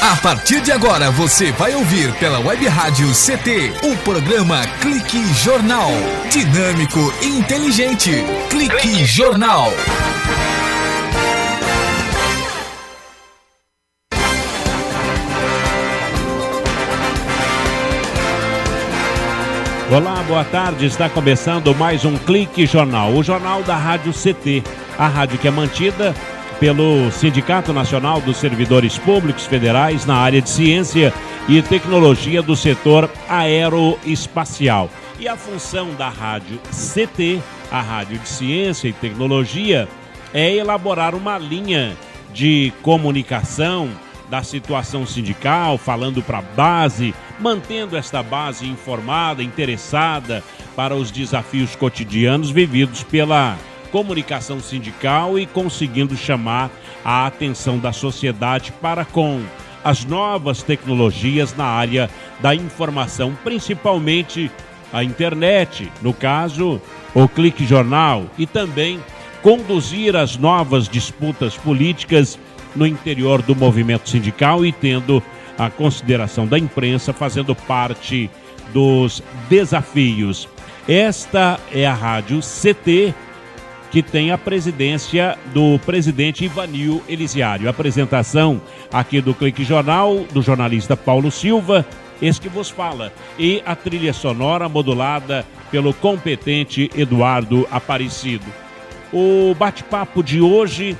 A partir de agora você vai ouvir pela Web Rádio CT o programa Clique Jornal. Dinâmico e inteligente. Clique Jornal. Olá, boa tarde. Está começando mais um Clique Jornal, o jornal da Rádio CT, a rádio que é mantida pelo Sindicato Nacional dos Servidores Públicos Federais na área de ciência e tecnologia do setor aeroespacial. E a função da Rádio CT, a Rádio de Ciência e Tecnologia, é elaborar uma linha de comunicação da situação sindical, falando para a base, mantendo esta base informada, interessada para os desafios cotidianos vividos pela comunicação sindical e conseguindo chamar a atenção da sociedade para com as novas tecnologias na área da informação, principalmente a internet, no caso, o Clique Jornal, e também conduzir as novas disputas políticas no interior do movimento sindical e tendo a consideração da imprensa fazendo parte dos desafios. Esta é a Rádio CT, que tem a presidência do presidente Ivanil Elisiário. A apresentação aqui do Clique Jornal, do jornalista Paulo Silva, esse que vos fala, e a trilha sonora modulada pelo competente Eduardo Aparecido. O bate-papo de hoje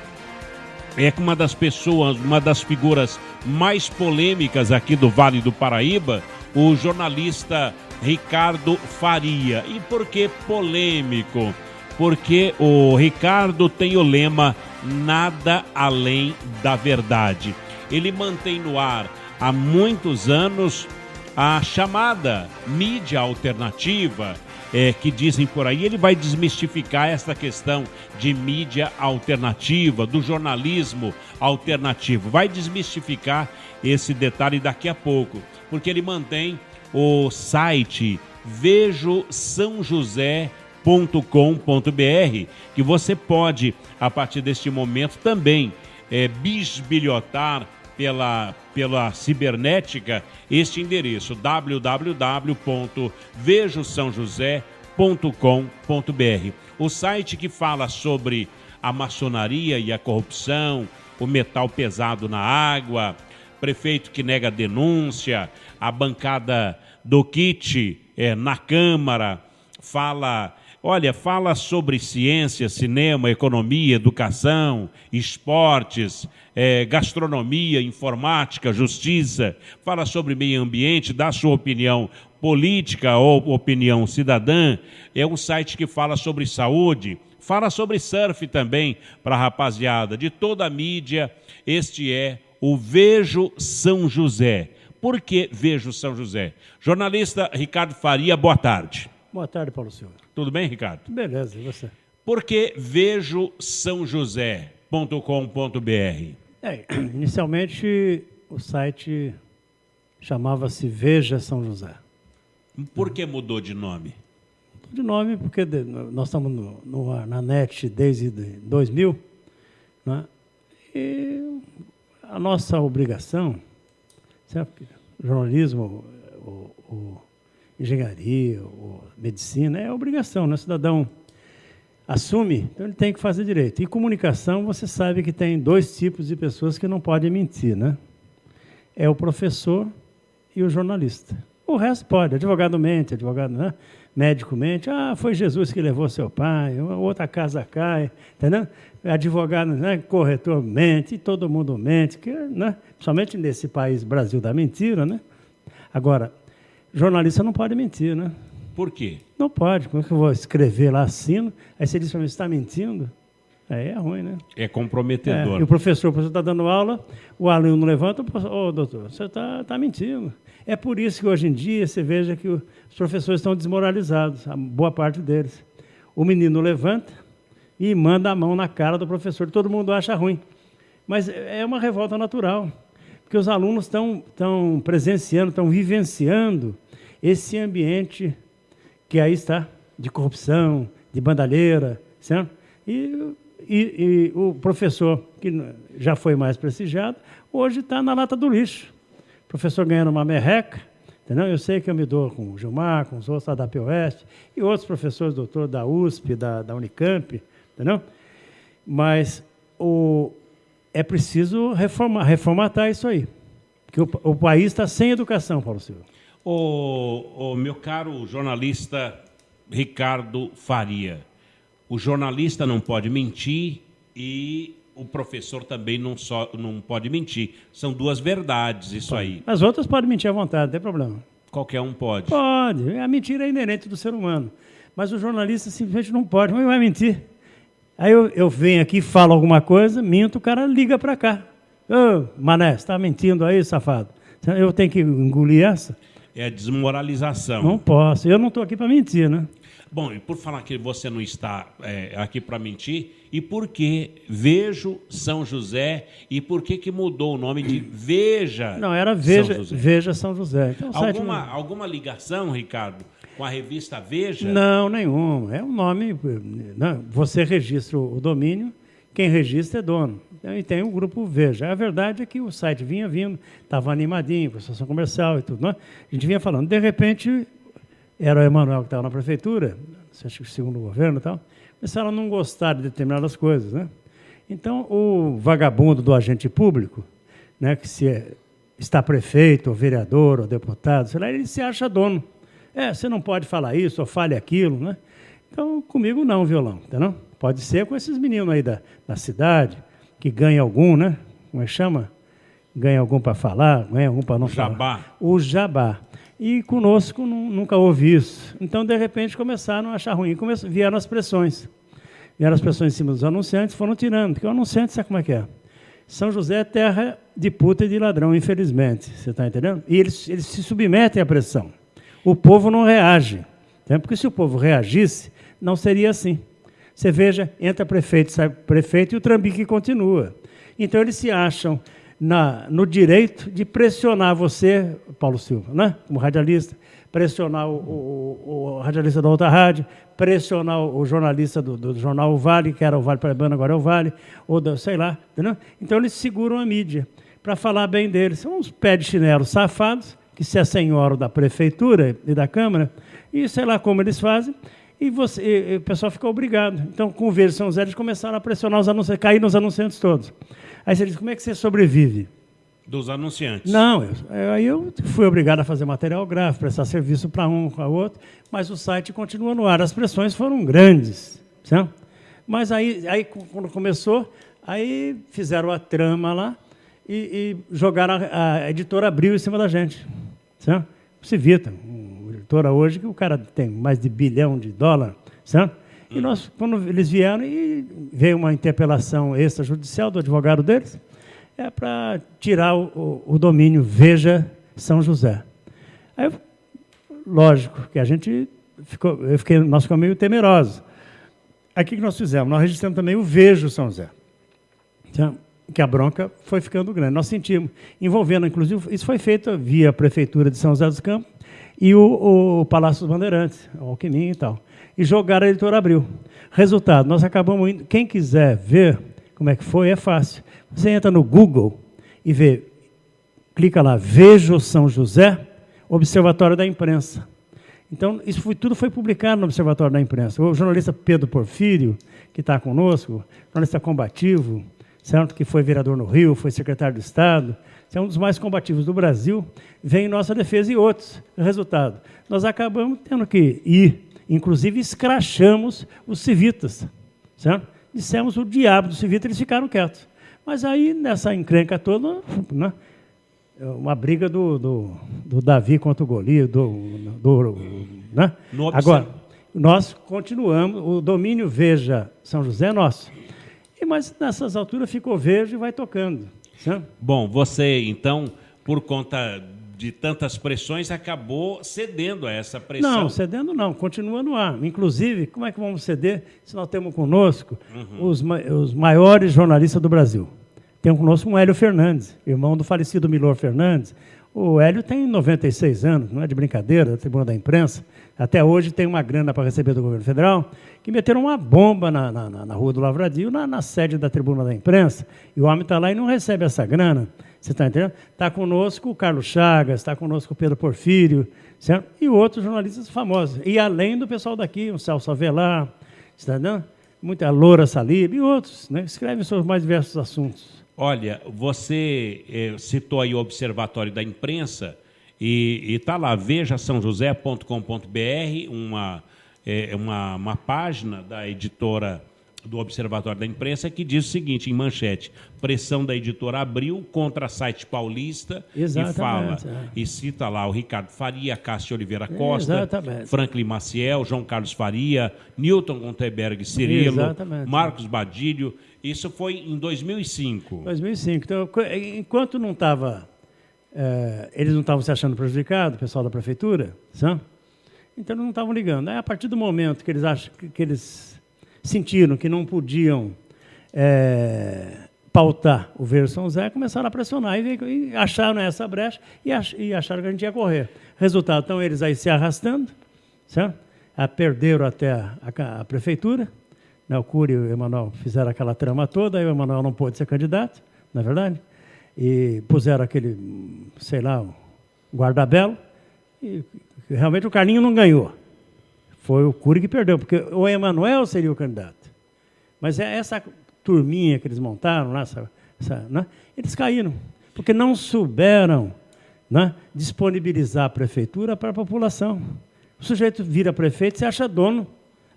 é com uma das pessoas, uma das figuras mais polêmicas aqui do Vale do Paraíba, o jornalista Ricardo Faria. E por que polêmico? Porque o Ricardo tem o lema nada além da verdade. Ele mantém no ar há muitos anos a chamada mídia alternativa, que dizem por aí. Ele vai desmistificar essa questão de mídia alternativa, do jornalismo alternativo. Vai desmistificar esse detalhe daqui a pouco, porque ele mantém o site vejosaojosé.com.br, que você pode, a partir deste momento, também bisbilhotar pela cibernética este endereço, www.vejosaojosé.com.br. O site que fala sobre a maçonaria e a corrupção, o metal pesado na água, prefeito que nega denúncia, a bancada do kit na Câmara, fala sobre ciência, cinema, economia, educação, esportes, gastronomia, informática, justiça, fala sobre meio ambiente, dá sua opinião política ou opinião cidadã. É um site que fala sobre saúde, fala sobre surf também para a rapaziada de toda a mídia. Este é o Vejo São José. Por que Vejo São José? Jornalista Ricardo Faria, boa tarde. Boa tarde, Paulo Silva. Tudo bem, Ricardo? Beleza, e você? Por que vejosaojosé.com.br? Inicialmente o site chamava-se Veja São José. Por que mudou de nome? Mudou de nome porque nós estamos na net desde 2000, né? E a nossa obrigação, certo? Jornalismo, engenharia, medicina, é obrigação, né? O cidadão assume, então ele tem que fazer direito. Em comunicação, você sabe que tem dois tipos de pessoas que não podem mentir, né? É o professor e o jornalista. O resto pode, advogado mente, né? Médico mente, foi Jesus que levou seu pai, outra casa cai, entendeu? Advogado, né? Corretor mente, todo mundo mente, né? Principalmente nesse país, Brasil da mentira, né? Agora, jornalista não pode mentir, né? Por quê? Não pode. Como é que eu vou escrever lá, assino, aí você diz para mim, você está mentindo? Aí é ruim, né? É comprometedor. E o professor está dando aula, o aluno levanta, doutor, você está mentindo. É por isso que hoje em dia você veja que os professores estão desmoralizados, a boa parte deles. O menino levanta e manda a mão na cara do professor, todo mundo acha ruim. Mas é uma revolta natural, porque os alunos estão presenciando, estão vivenciando esse ambiente que aí está, de corrupção, de bandalheira, certo? E E o professor, que já foi mais prestigiado, hoje está na lata do lixo. O professor ganhando uma merreca, entendeu? Eu sei que eu me dou com o Gilmar, com os outros lá da POS, e outros professores, doutor da USP, da Unicamp, entendeu? Mas é preciso reformatar isso aí. Porque o país está sem educação, Paulo Silva. O meu caro jornalista Ricardo Faria, o jornalista não pode mentir e o professor também não pode mentir. São duas verdades isso aí. As outras podem mentir à vontade, não tem problema. Qualquer um pode. Pode. A mentira é inerente do ser humano. Mas o jornalista simplesmente não pode. Mas vai mentir. Aí eu venho aqui, falo alguma coisa, minto, o cara liga para cá. Ô, Mané, você está mentindo aí, safado? Eu tenho que engolir essa? É a desmoralização. Não posso. Eu não estou aqui para mentir, né? Bom, e por falar que você não está aqui para mentir, e por que Vejo São José, e por que mudou o nome de Veja? Não, era Veja São José. Veja São José. Então, alguma ligação, Ricardo, com a revista Veja? Não, nenhuma. É um nome... Não, você registra o domínio, quem registra é dono. E tem o grupo Veja. A verdade é que o site vinha vindo, estava animadinho, com a associação comercial e tudo. Né? A gente vinha falando. De repente, era o Emanuel que estava na prefeitura, acho que o segundo governo e tal, começaram a não gostar de determinadas coisas. Né? Então, o vagabundo do agente público, né, que está prefeito, ou vereador, ou deputado, sei lá, ele se acha dono. Você não pode falar isso, ou fale aquilo. Né? Então, comigo não, violão. Entendeu? Pode ser com esses meninos aí da cidade, que ganha algum, né? Como é que chama? Ganha algum para falar, ganha algum para não falar. O jabá. E conosco nunca houve isso. Então, de repente, começaram a achar ruim. Vieram as pressões. Vieram as pressões em cima dos anunciantes, foram tirando. Porque o anunciante, sabe como é que é? São José é terra de puta e de ladrão, infelizmente. Você está entendendo? E eles se submetem à pressão. O povo não reage. Né? Porque se o povo reagisse, não seria assim. Você veja, entra prefeito, sai prefeito e o trambique continua. Então, eles se acham no direito de pressionar você, Paulo Silva, né? Como radialista, pressionar o radialista da outra rádio, pressionar o jornalista do jornal O Vale, que era o Vale Paraibano, agora é o Vale, ou sei lá. Entendeu? Então, eles seguram a mídia para falar bem deles. São uns pés de chinelo safados, que se assenhoram da prefeitura e da Câmara, e sei lá como eles fazem, e o pessoal ficou obrigado. Então, com o Veja São José, eles começaram a pressionar os anunciantes, cair nos anunciantes todos. Aí você diz, como é que você sobrevive? Dos anunciantes. Não, aí eu fui obrigado a fazer material gráfico, prestar serviço para um, para outro, mas o site continua no ar. As pressões foram grandes. Certo? Mas aí, quando começou, aí fizeram a trama lá e jogaram a editora Abril em cima da gente. Certo? Se Vita, editora hoje, que o cara tem mais de $1 bilhão, certo? E nós, quando eles vieram, e veio uma interpelação extrajudicial do advogado deles, para tirar o domínio Veja São José. Aí, lógico, que nós ficamos meio temerosos. Aí o que nós fizemos? Nós registramos também o Vejo São José, certo? Que a bronca foi ficando grande. Nós sentimos, envolvendo, inclusive, isso foi feito via a Prefeitura de São José dos Campos, e o Palácio dos Bandeirantes, o Alckmin e tal. E jogaram a editora Abril. Resultado, nós acabamos indo... Quem quiser ver como é que foi, é fácil. Você entra no Google e vê, clica lá, Vejo São José, Observatório da Imprensa. Então, tudo foi publicado no Observatório da Imprensa. O jornalista Pedro Porfírio, que está conosco, jornalista combativo, certo? Que foi vereador no Rio, foi secretário de Estado, é um dos mais combativos do Brasil, vem em nossa defesa e outros. Resultado, nós acabamos tendo que ir, inclusive escrachamos os civitas, certo? Dissemos o diabo dos civitas, eles ficaram quietos. Mas aí, nessa encrenca toda, né, uma briga do Davi contra o Golias, né? Agora, nós continuamos, o domínio Veja São José é nosso. Mas nessas alturas ficou Veja e vai tocando. Certo? Bom, você, então, por conta de tantas pressões, acabou cedendo a essa pressão. Não, cedendo não, continua no ar. Inclusive, como é que vamos ceder se nós temos conosco os maiores jornalistas do Brasil? Temos conosco um Hélio Fernandes, irmão do falecido Milor Fernandes, O Hélio tem 96 anos, não é de brincadeira, da Tribuna da Imprensa. Até hoje tem uma grana para receber do governo federal, que meteram uma bomba na Rua do Lavradio, na sede da Tribuna da Imprensa, e o homem está lá e não recebe essa grana. Você está entendendo? Está conosco o Carlos Chagas, está conosco o Pedro Porfírio, certo? E outros jornalistas famosos. E além do pessoal daqui, o Celso Avelar, está entendendo? Muita Loura Salib e outros, né? Escrevem sobre os mais diversos assuntos. Olha, você citou aí o Observatório da Imprensa e está lá, vejasaojosé.com.br, uma página da editora do Observatório da Imprensa que diz o seguinte, em manchete: pressão da editora Abril contra site paulista. Exatamente, e fala, e cita lá o Ricardo Faria, Cássio Oliveira Costa, Franklin Maciel, João Carlos Faria, Newton Gonteberg Cirilo, Marcos Badilho. Isso foi em 2005. 2005. Então, enquanto não estava, eles não estavam se achando prejudicados, o pessoal da prefeitura, sabe? Então não estavam ligando. Aí, a partir do momento que eles sentiram que não podiam pautar o Verde São José, começaram a pressionar e acharam essa brecha e acharam que a gente ia correr. Resultado, então, eles aí se arrastando, certo? Perderam até a prefeitura. O Cury e o Emanuel fizeram aquela trama toda, aí o Emanuel não pôde ser candidato, na verdade, e puseram aquele, sei lá, guarda-belo, e realmente o Carlinho não ganhou. Foi o Cury que perdeu, porque o Emanuel seria o candidato. Mas essa turminha que eles montaram, né, eles caíram, porque não souberam, né, disponibilizar a prefeitura para a população. O sujeito vira prefeito, você acha dono,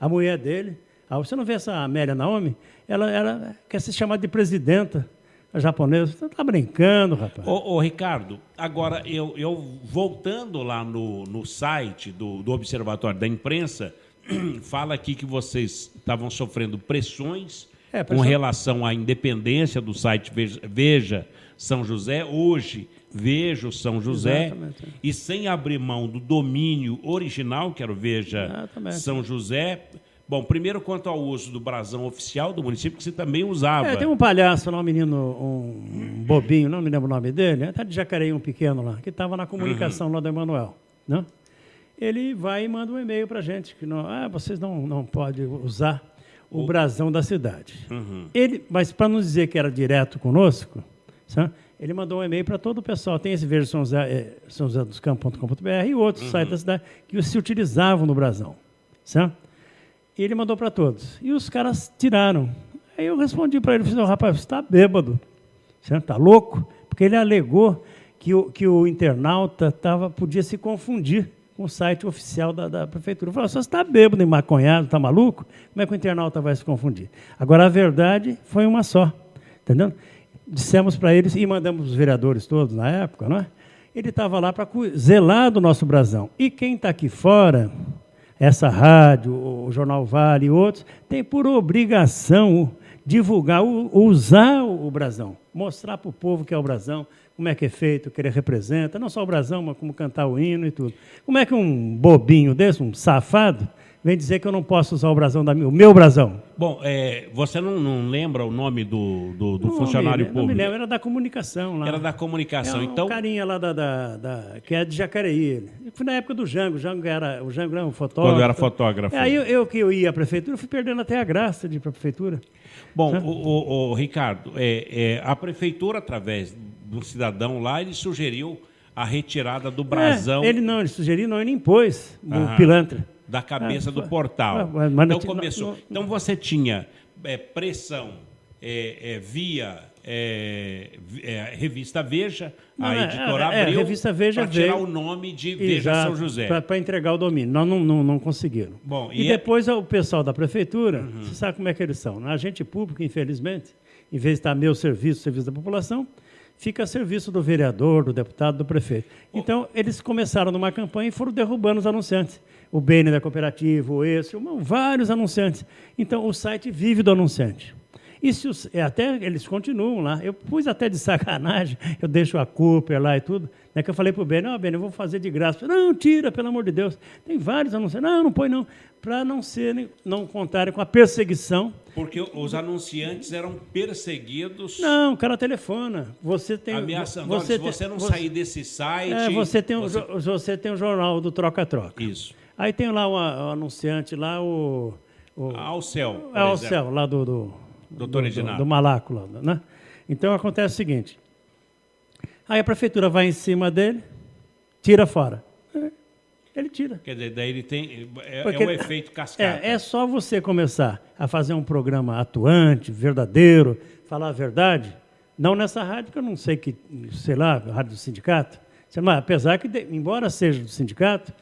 a mulher dele. Você não vê essa Amélia Naomi? Ela quer se chamar de presidenta japonesa. Você está brincando, rapaz. Ô, Ricardo, agora, eu voltando lá no site do Observatório da Imprensa, fala aqui que vocês estavam sofrendo pressões com relação à independência do site Veja São José. Hoje, Veja São José. Exatamente. E sem abrir mão do domínio original, que era o Veja São José. Bom, primeiro quanto ao uso do brasão oficial do município, que você também usava. Tem um palhaço lá, um menino, um bobinho, não me lembro o nome dele, até de Jacareí, um pequeno lá, que estava na comunicação lá do Emanuel. Né? Ele vai e manda um e-mail para a gente, que vocês não podem usar o brasão da cidade. Mas para não dizer que era direto conosco, sabe? Ele mandou um e-mail para todo o pessoal. Tem esse Verde São José dos Campos.com.br e outros sites da cidade que se utilizavam no brasão. Sabe? E ele mandou para todos. E os caras tiraram. Aí eu respondi para ele, falei, rapaz, você está bêbado, você está louco? Porque ele alegou que o internauta podia se confundir com o site oficial da prefeitura. Eu falei, você está bêbado, maconhado, está maluco? Como é que o internauta vai se confundir? Agora, a verdade foi uma só, entendeu? Dissemos para eles, e mandamos os vereadores todos na época, não é? Ele estava lá para zelar do nosso brasão. E quem está aqui fora... Essa rádio, o Jornal Vale e outros, tem por obrigação divulgar, usar o brasão, mostrar para o povo que é o brasão, como é que é feito, o que ele representa, não só o brasão, mas como cantar o hino e tudo. Como é que um bobinho desse, um safado, vem dizer que eu não posso usar o meu brasão? Bom, você não lembra o nome do funcionário público? Não me lembro, era da comunicação lá. Era da comunicação, então... um carinha lá que é de Jacareí. Foi na época do Jango, o Jango era um fotógrafo. Quando era fotógrafo. Aí eu ia à prefeitura, fui perdendo até a graça de ir para a prefeitura. Bom, o Ricardo, a prefeitura, através do cidadão lá, ele sugeriu a retirada do brasão... Ele sugeriu, ele impôs o pilantra. Da cabeça do portal. Então começou. Então você tinha pressão via revista Veja, a editora Abril, para tirar o nome de Veja São José. Para entregar o domínio. Nós não conseguiram. Bom, e depois o pessoal da prefeitura, você sabe como é que eles são. A agente público, infelizmente, em vez de estar a meu serviço, serviço da população, fica a serviço do vereador, do deputado, do prefeito. Então, eles começaram numa campanha e foram derrubando os anunciantes. O Bene da Cooperativa, vários anunciantes. Então, o site vive do anunciante. E até eles continuam lá. Eu pus até de sacanagem, eu deixo a Cooper lá e tudo. Né, que eu falei para o Beni, Beni, eu vou fazer de graça. Não, tira, pelo amor de Deus. Tem vários anunciantes. Não põe não. Para não contarem com a perseguição. Porque os anunciantes eram perseguidos. Não, o cara telefona. Você tem. Ameaçando. Se você não sair desse site. Você tem o jornal do Troca-Troca. Isso. Aí tem lá o anunciante lá, Alcel. Alcel, lá do Doutor Edinardo. Do Malaco, lá, né? Então acontece o seguinte. Aí a prefeitura vai em cima dele, tira fora. Ele tira. Quer dizer, daí ele tem. É um efeito cascata. É só você começar a fazer um programa atuante, verdadeiro, falar a verdade. Não nessa rádio, porque eu não sei rádio do sindicato. Mas, apesar que, embora seja do sindicato,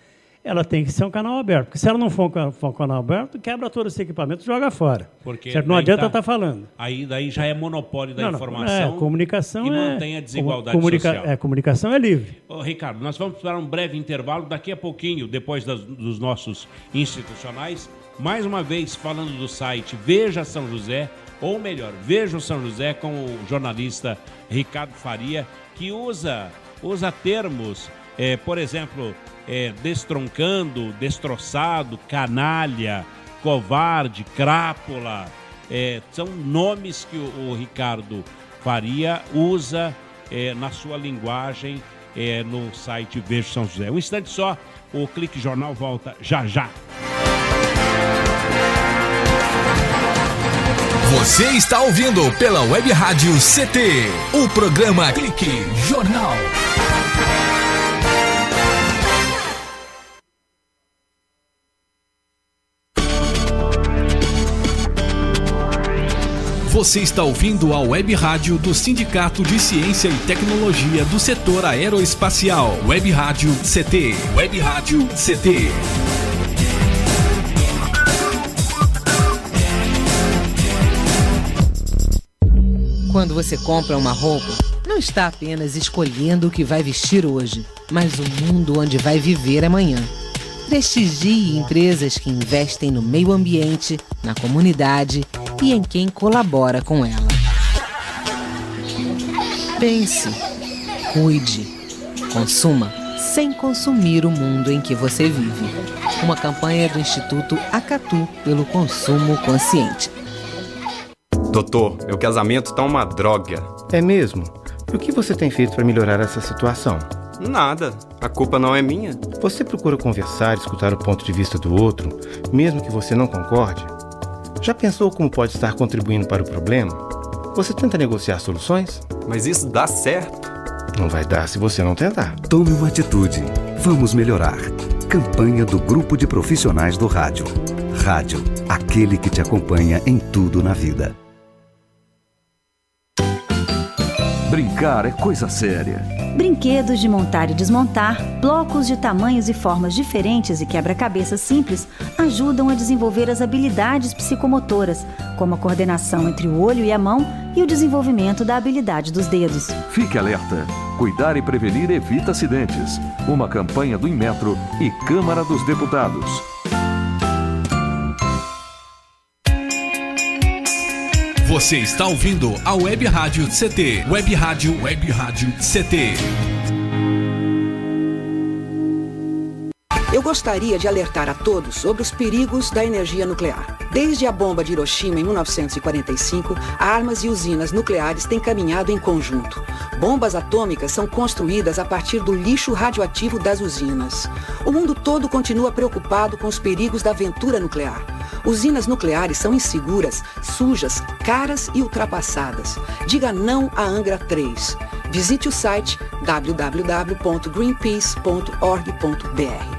ela tem que ser um canal aberto. Porque se ela não for um canal aberto, quebra todo esse equipamento e joga fora. Porque certo? Não adianta estar falando. Daí já é monopólio da informação. Comunicação e mantém a desigualdade social. Comunicação é livre. Ricardo, nós vamos para um breve intervalo. Daqui a pouquinho, depois dos nossos institucionais, mais uma vez falando do site Veja São José, ou melhor, Veja o São José, com o jornalista Ricardo Faria, que usa termos, por exemplo, destroncando, destroçado, canalha, covarde, crápula. São nomes que o Ricardo Faria usa na sua linguagem no site Veja São José. Um instante só, o Clique Jornal volta já. Você está ouvindo pela Web Rádio CT, o programa Clique Jornal. Você está ouvindo a Web Rádio do Sindicato de Ciência e Tecnologia do Setor Aeroespacial. Web Rádio CT. Web Rádio CT. Quando você compra uma roupa, não está apenas escolhendo o que vai vestir hoje, mas o mundo onde vai viver amanhã. Prestigie empresas que investem no meio ambiente, na comunidade e em quem colabora com ela. Pense, cuide, consuma sem consumir o mundo em que você vive. Uma campanha do Instituto Acatu pelo consumo consciente. Doutor, meu casamento tá uma droga. É mesmo? E o que você tem feito para melhorar essa situação? Nada. A culpa não é minha. Você procura conversar e escutar o ponto de vista do outro, mesmo que você não concorde? Já pensou como pode estar contribuindo para o problema? Você tenta negociar soluções? Mas isso dá certo? Não vai dar se você não tentar. Tome uma atitude. Vamos melhorar. Campanha do Grupo de Profissionais do Rádio. Rádio, aquele que te acompanha em tudo na vida. Brincar é coisa séria. Brinquedos de montar e desmontar, blocos de tamanhos e formas diferentes e quebra-cabeças simples ajudam a desenvolver as habilidades psicomotoras, como a coordenação entre o olho e a mão e o desenvolvimento da habilidade dos dedos. Fique alerta. Cuidar e prevenir evita acidentes. Uma campanha do Inmetro e Câmara dos Deputados. Você está ouvindo a Web Rádio CT. Web Rádio CT. Eu gostaria de alertar a todos sobre os perigos da energia nuclear. Desde a bomba de Hiroshima em 1945, armas e usinas nucleares têm caminhado em conjunto. Bombas atômicas são construídas a partir do lixo radioativo das usinas. O mundo todo continua preocupado com os perigos da aventura nuclear. Usinas nucleares são inseguras, sujas, caras e ultrapassadas. Diga não à Angra 3. Visite o site www.greenpeace.org.br.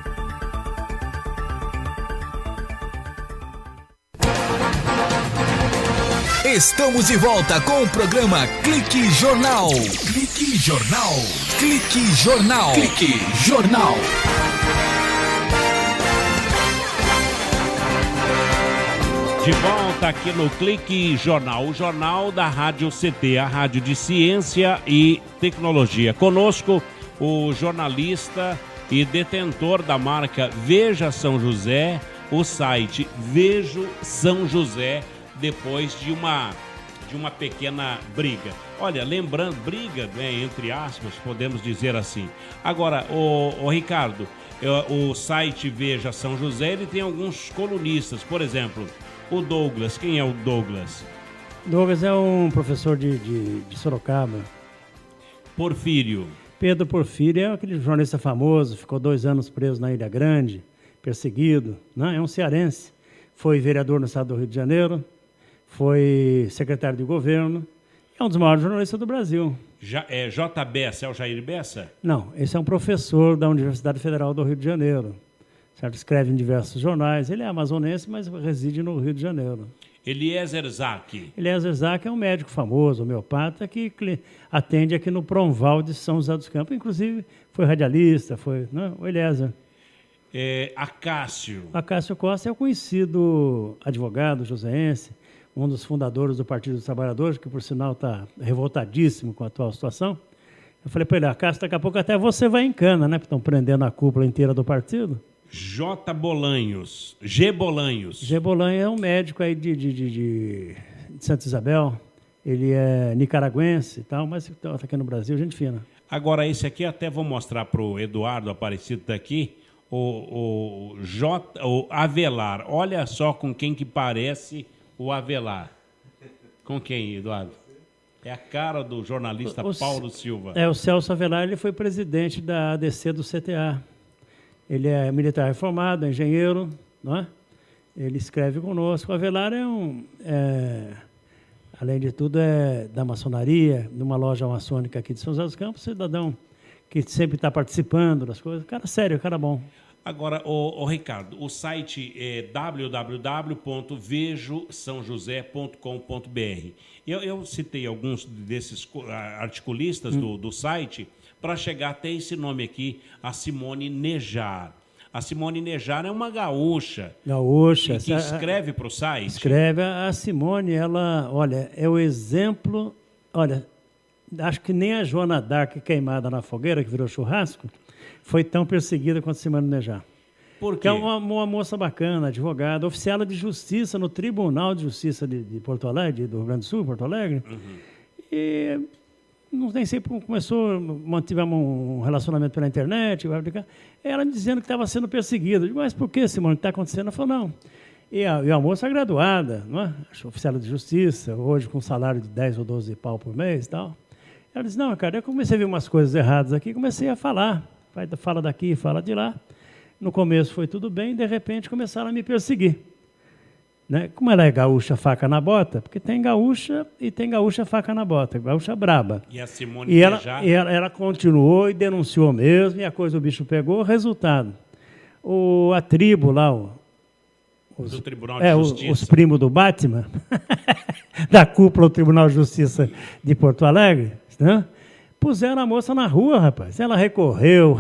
Estamos de volta com o programa Clique Jornal. Clique Jornal. Clique Jornal. Clique Jornal. De volta aqui no Clique Jornal, o jornal da Rádio CT, a rádio de ciência e tecnologia. Conosco, o jornalista e detentor da marca Veja São José, o site Vejo São José, depois de uma de uma pequena briga. Olha, lembrando, briga, né, entre aspas, podemos dizer assim. Agora, o Ricardo, o site Veja São José, ele tem alguns colunistas. Por exemplo, o Douglas. Quem é o Douglas? Douglas é um professor de Sorocaba. Porfírio. Pedro Porfírio é aquele jornalista famoso, ficou 2 anos preso na Ilha Grande, perseguido, né? É um cearense. Foi vereador no estado do Rio de Janeiro, foi secretário de governo, é um dos maiores jornalistas do Brasil. É J. Bessa, é o Jair Bessa? Não, esse é um professor da Universidade Federal do Rio de Janeiro. Certo? Escreve em diversos jornais. Ele é amazonense, mas reside no Rio de Janeiro. Eliezer Zac. Eliezer Zac é um médico famoso, homeopata, que atende aqui no Pronval de São José dos Campos. Inclusive, foi radialista, foi, né? O Eliezer. Acácio. Acácio Costa é o conhecido advogado joseense, um dos fundadores do Partido dos Trabalhadores, que, por sinal, está revoltadíssimo com a atual situação. Eu falei para ele, Acácio, daqui a pouco até você vai em cana, né? Porque estão prendendo a cúpula inteira do partido. J. Bolanhos. G. Bolanhos. G. Bolanhos é um médico aí de Santa Isabel. Ele é nicaragüense e tal, mas está aqui no Brasil, gente fina. Agora, esse aqui até vou mostrar para o Eduardo Aparecido daqui. O Avelar. Olha só com quem que parece o Avelar. Com quem, Eduardo? É a cara do jornalista Paulo Silva. O Celso Avelar, ele foi presidente da ADC do CTA. Ele é militar reformado, é engenheiro, não é? Ele escreve conosco. O Avelar além de tudo, é da maçonaria, numa loja maçônica aqui de São José dos Campos, cidadão que sempre está participando das coisas. Cara sério, cara bom. Agora, o Ricardo, o site é www.vejosaojosé.com.br. Eu citei alguns desses articulistas do site para chegar até esse nome aqui, a Simone Nejar. A Simone Nejar é uma gaúcha. Gaúcha. Que escreve para o site. Escreve. A Simone, ela, olha, é o exemplo... Olha, acho que nem a Joana d'Arc queimada na fogueira, que virou churrasco, foi tão perseguida quanto Simone Nejar. Por quê? Que é uma moça bacana, advogada, oficial de justiça no Tribunal de Justiça de Porto Alegre, do Rio Grande do Sul, Porto Alegre. Uhum. E não nem sei como começou, mantivemos um relacionamento pela internet, ela dizendo que estava sendo perseguida. Eu digo, mas por que, Simone, o que está acontecendo? Ela falou, não. E a moça é graduada, não é? Oficial de justiça, hoje com um salário de 10 ou 12 pau por mês e tal. Ela disse, não, cara, eu comecei a ver umas coisas erradas aqui, comecei a falar. Fala daqui, fala de lá. No começo foi tudo bem, de repente começaram a me perseguir. Né? Como ela é gaúcha, faca na bota, porque tem gaúcha e tem gaúcha, faca na bota, gaúcha braba. E a Simone Nejar... ela continuou e denunciou mesmo, e a coisa o bicho pegou. Resultado, a tribo lá, do Tribunal de Justiça. Os primos do Batman, da cúpula do Tribunal de Justiça de Porto Alegre, né? Puseram a moça na rua, rapaz. Ela recorreu.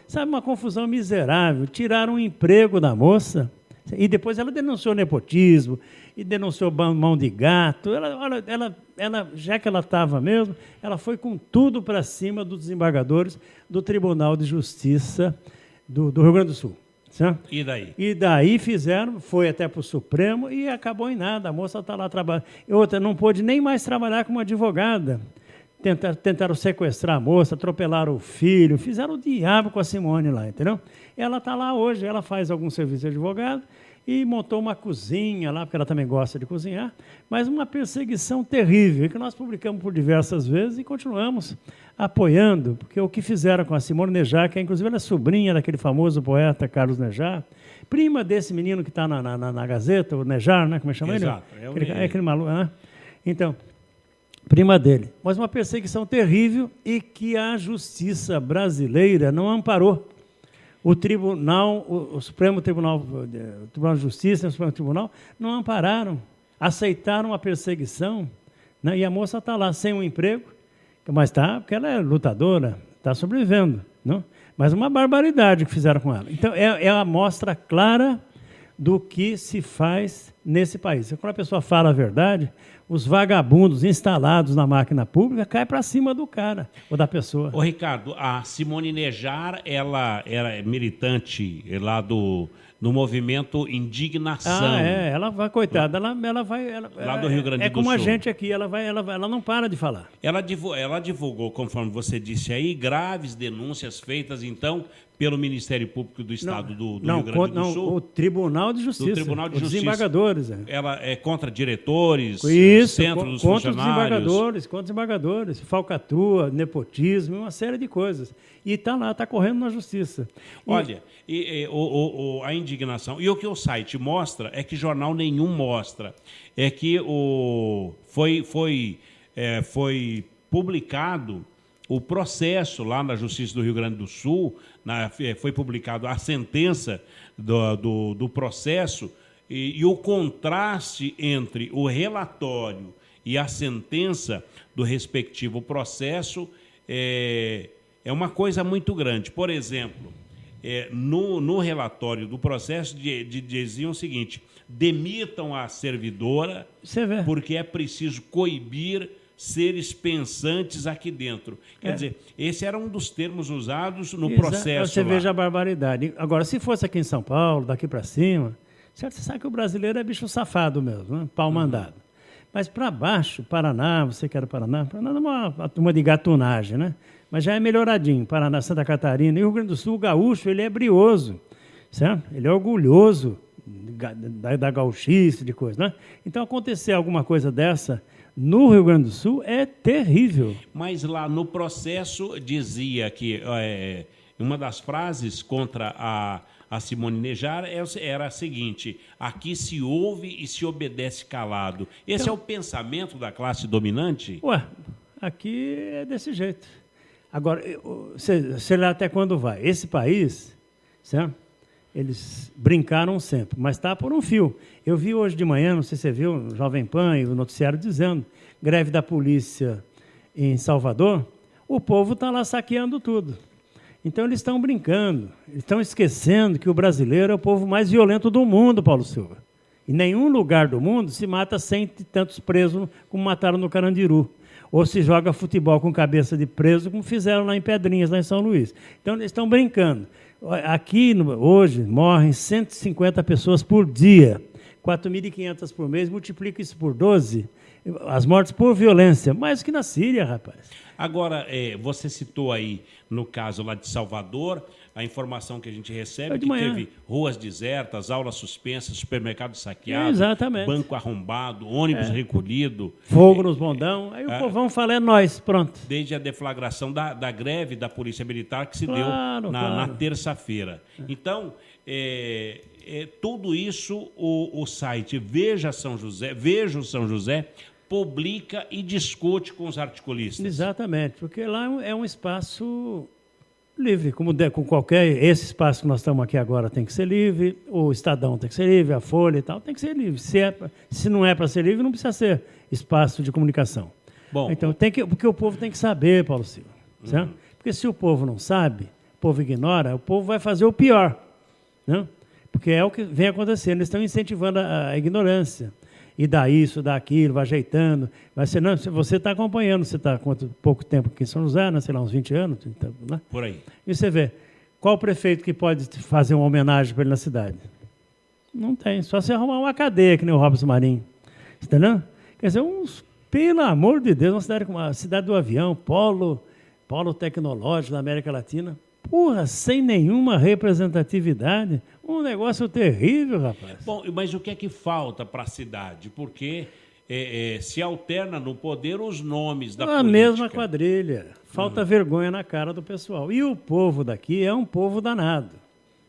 Sabe, uma confusão miserável. Tiraram o emprego da moça. E depois ela denunciou nepotismo, e denunciou mão de gato. Ela já que ela estava mesmo, ela foi com tudo para cima dos desembargadores do Tribunal de Justiça do Rio Grande do Sul. Certo? E daí? E daí foi até para o Supremo e acabou em nada. A moça está lá trabalhando. E outra, não pôde nem mais trabalhar como advogada. Tentaram sequestrar a moça, atropelaram o filho, fizeram o diabo com a Simone lá, entendeu? Ela está lá hoje, ela faz algum serviço de advogado e montou uma cozinha lá, porque ela também gosta de cozinhar, mas uma perseguição terrível, que nós publicamos por diversas vezes e continuamos apoiando, porque o que fizeram com a Simone Nejar, que inclusive ela é sobrinha daquele famoso poeta Carlos Nejar, prima desse menino que está na Gazeta, o Nejar, né? Como é que chama ele? Exato, aquele maluco, né? Então... prima dele, mas uma perseguição terrível e que a justiça brasileira não amparou. O tribunal, o Supremo Tribunal, o Tribunal de Justiça e o Supremo Tribunal não ampararam, aceitaram a perseguição, né? E a moça está lá sem um emprego, mas está, porque ela é lutadora, está sobrevivendo, não? Mas uma barbaridade que fizeram com ela. Então, é a amostra clara do que se faz nesse país. Quando a pessoa fala a verdade, os vagabundos instalados na máquina pública caem para cima do cara ou da pessoa. Ô, Ricardo, a Simone Nejar, ela era militante lá no movimento Indignação. Ela vai, coitada, ela vai... Lá do Rio Grande do Sul. É como a gente aqui, ela não para de falar. Ela divulgou, conforme você disse aí, graves denúncias feitas, então, pelo Ministério Público do Estado do Rio Grande do Sul. O Tribunal de Justiça. Do Tribunal de os Justiça. desembargadores. Ela é contra diretores, centro dos contra funcionários. Contra os desembargadores, falcatrua, nepotismo, uma série de coisas. E está lá, está correndo na Justiça. Olha, a indignação. E o que o site mostra é que jornal nenhum mostra. É que foi publicado o processo lá na Justiça do Rio Grande do Sul, foi publicado a sentença do processo e o contraste entre o relatório e a sentença do respectivo processo é uma coisa muito grande. Por exemplo, no relatório do processo diziam o seguinte: demitam a servidora porque é preciso coibir seres pensantes aqui dentro. Quer dizer, esse era um dos termos usados no processo. Você veja a barbaridade. Agora, se fosse aqui em São Paulo, daqui para cima, certo? Você sabe que o brasileiro é bicho safado mesmo, né? Pau mandado. Mas para baixo, Paraná, você quer Paraná é uma turma de gatunagem, né? Mas já é melhoradinho. Paraná, Santa Catarina e o Rio Grande do Sul, o gaúcho, ele é brioso, certo? Ele é orgulhoso da gauchice, de coisa, né? Então, acontecer alguma coisa dessa no Rio Grande do Sul é terrível. Mas lá no processo dizia que uma das frases contra a Simone Nejara era a seguinte: aqui se ouve e se obedece calado. Esse é o pensamento da classe dominante? Aqui é desse jeito. Agora, sei lá até quando vai. Esse país, certo? Eles brincaram sempre, mas está por um fio. Eu vi hoje de manhã, não sei se você viu, no Jovem Pan e o noticiário dizendo, greve da polícia em Salvador, o povo está lá saqueando tudo. Então, eles estão brincando, eles estão esquecendo que o brasileiro é o povo mais violento do mundo, Paulo Silva. Em nenhum lugar do mundo se mata 100 e tantos presos como mataram no Carandiru. Ou se joga futebol com cabeça de preso, como fizeram lá em Pedrinhas, lá em São Luís. Então, eles estão brincando. Aqui, hoje, morrem 150 pessoas por dia, 4.500 por mês, multiplica isso por 12, as mortes por violência, mais que na Síria, rapaz. Agora, você citou aí, no caso lá de Salvador, a informação que a gente recebe que teve ruas desertas, aulas suspensas, supermercado saqueado, banco arrombado, ônibus recolhido. Fogo nos bondão, aí o povão fala, é nós, pronto. Desde a deflagração da greve da Polícia Militar que se deu na terça-feira. Então, tudo isso o site Veja o São José publica e discute com os articulistas. Exatamente, porque lá é um espaço livre, como com qualquer... Esse espaço que nós estamos aqui agora tem que ser livre, o Estadão tem que ser livre, a Folha e tal, tem que ser livre. Se não é para ser livre, não precisa ser espaço de comunicação. Bom, então, porque o povo tem que saber, Paulo Silva. Certo? Porque se o povo não sabe, o povo ignora, o povo vai fazer o pior. Né? Porque é o que vem acontecendo, eles estão incentivando a ignorância. E dá isso, dá aquilo, vai ajeitando. Você está acompanhando, você está há pouco tempo aqui em São José, né? Sei lá, uns 20 anos. Então, né? Por aí. E você vê, qual prefeito que pode fazer uma homenagem para ele na cidade? Não tem, só se arrumar uma cadeia, que nem o Robson Marinho. Entendeu? Quer dizer, pelo amor de Deus, uma cidade como a cidade do avião, polo tecnológico da América Latina, sem nenhuma representatividade, um negócio terrível, rapaz. Bom, mas o que é que falta para a cidade? Porque se alterna no poder os nomes da política. A mesma quadrilha. Falta vergonha na cara do pessoal. E o povo daqui é um povo danado.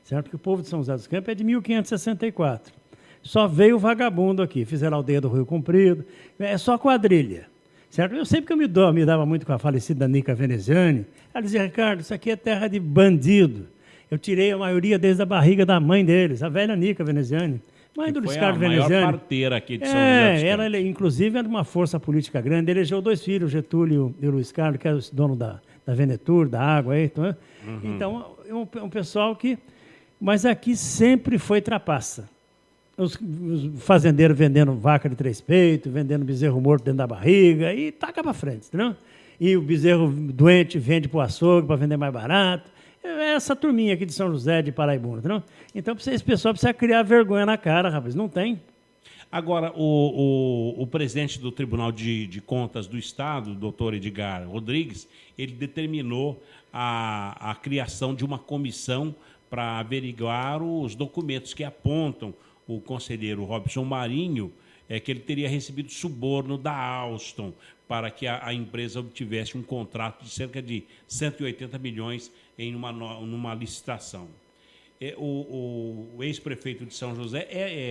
Certo? Porque o povo de São José dos Campos é de 1564. Só veio vagabundo aqui. Fizeram a aldeia do Rio Comprido. É só quadrilha. Certo? Eu sempre que eu me dava muito com a falecida Nica Veneziani, ela dizia, Ricardo, isso aqui é terra de bandido. Eu tirei a maioria desde a barriga da mãe deles, a velha Nica Veneziani. Mãe do Luiz Carlos Veneziani. Foi a maior parteira aqui de São José dos Campos. Ela, inclusive, era uma força política grande. Elegeu 2 filhos, Getúlio e o Luiz Carlos, que era o dono da Venetur, da água. Então, então é um pessoal que... Mas aqui sempre foi trapaça. Os fazendeiros vendendo vaca de 3 peitos, vendendo bezerro morto dentro da barriga, e taca para frente, entendeu? E o bezerro doente vende para o açougue para vender mais barato. É essa turminha aqui de São José, de Paraibuna, entendeu? Então, esse pessoal precisa criar vergonha na cara, rapaz. Não tem. Agora, o presidente do Tribunal de Contas do Estado, o doutor Edgar Rodrigues, ele determinou a criação de uma comissão para averiguar os documentos que apontam o conselheiro Robson Marinho, que ele teria recebido suborno da Alstom para que a empresa obtivesse um contrato de cerca de 180 milhões em numa licitação. O ex-prefeito de São José,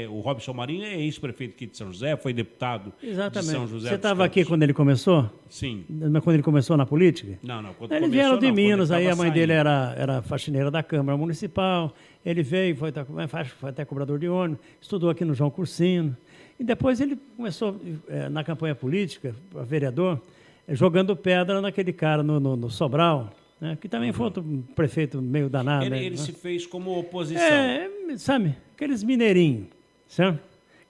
o Robson Marinho é ex-prefeito aqui de São José, foi deputado de São José. Você estava aqui quando ele começou? Sim. Quando ele começou na política? Não. Quando ele vieram de Minas, aí a mãe dele era faxineira da Câmara Municipal, ele veio, foi até cobrador de ônibus, estudou aqui no João Cursino, e depois ele começou na campanha política, vereador, jogando pedra naquele cara no Sobral, né, que também foi outro prefeito meio danado. Ele se fez como oposição. Sabe, aqueles mineirinhos, certo?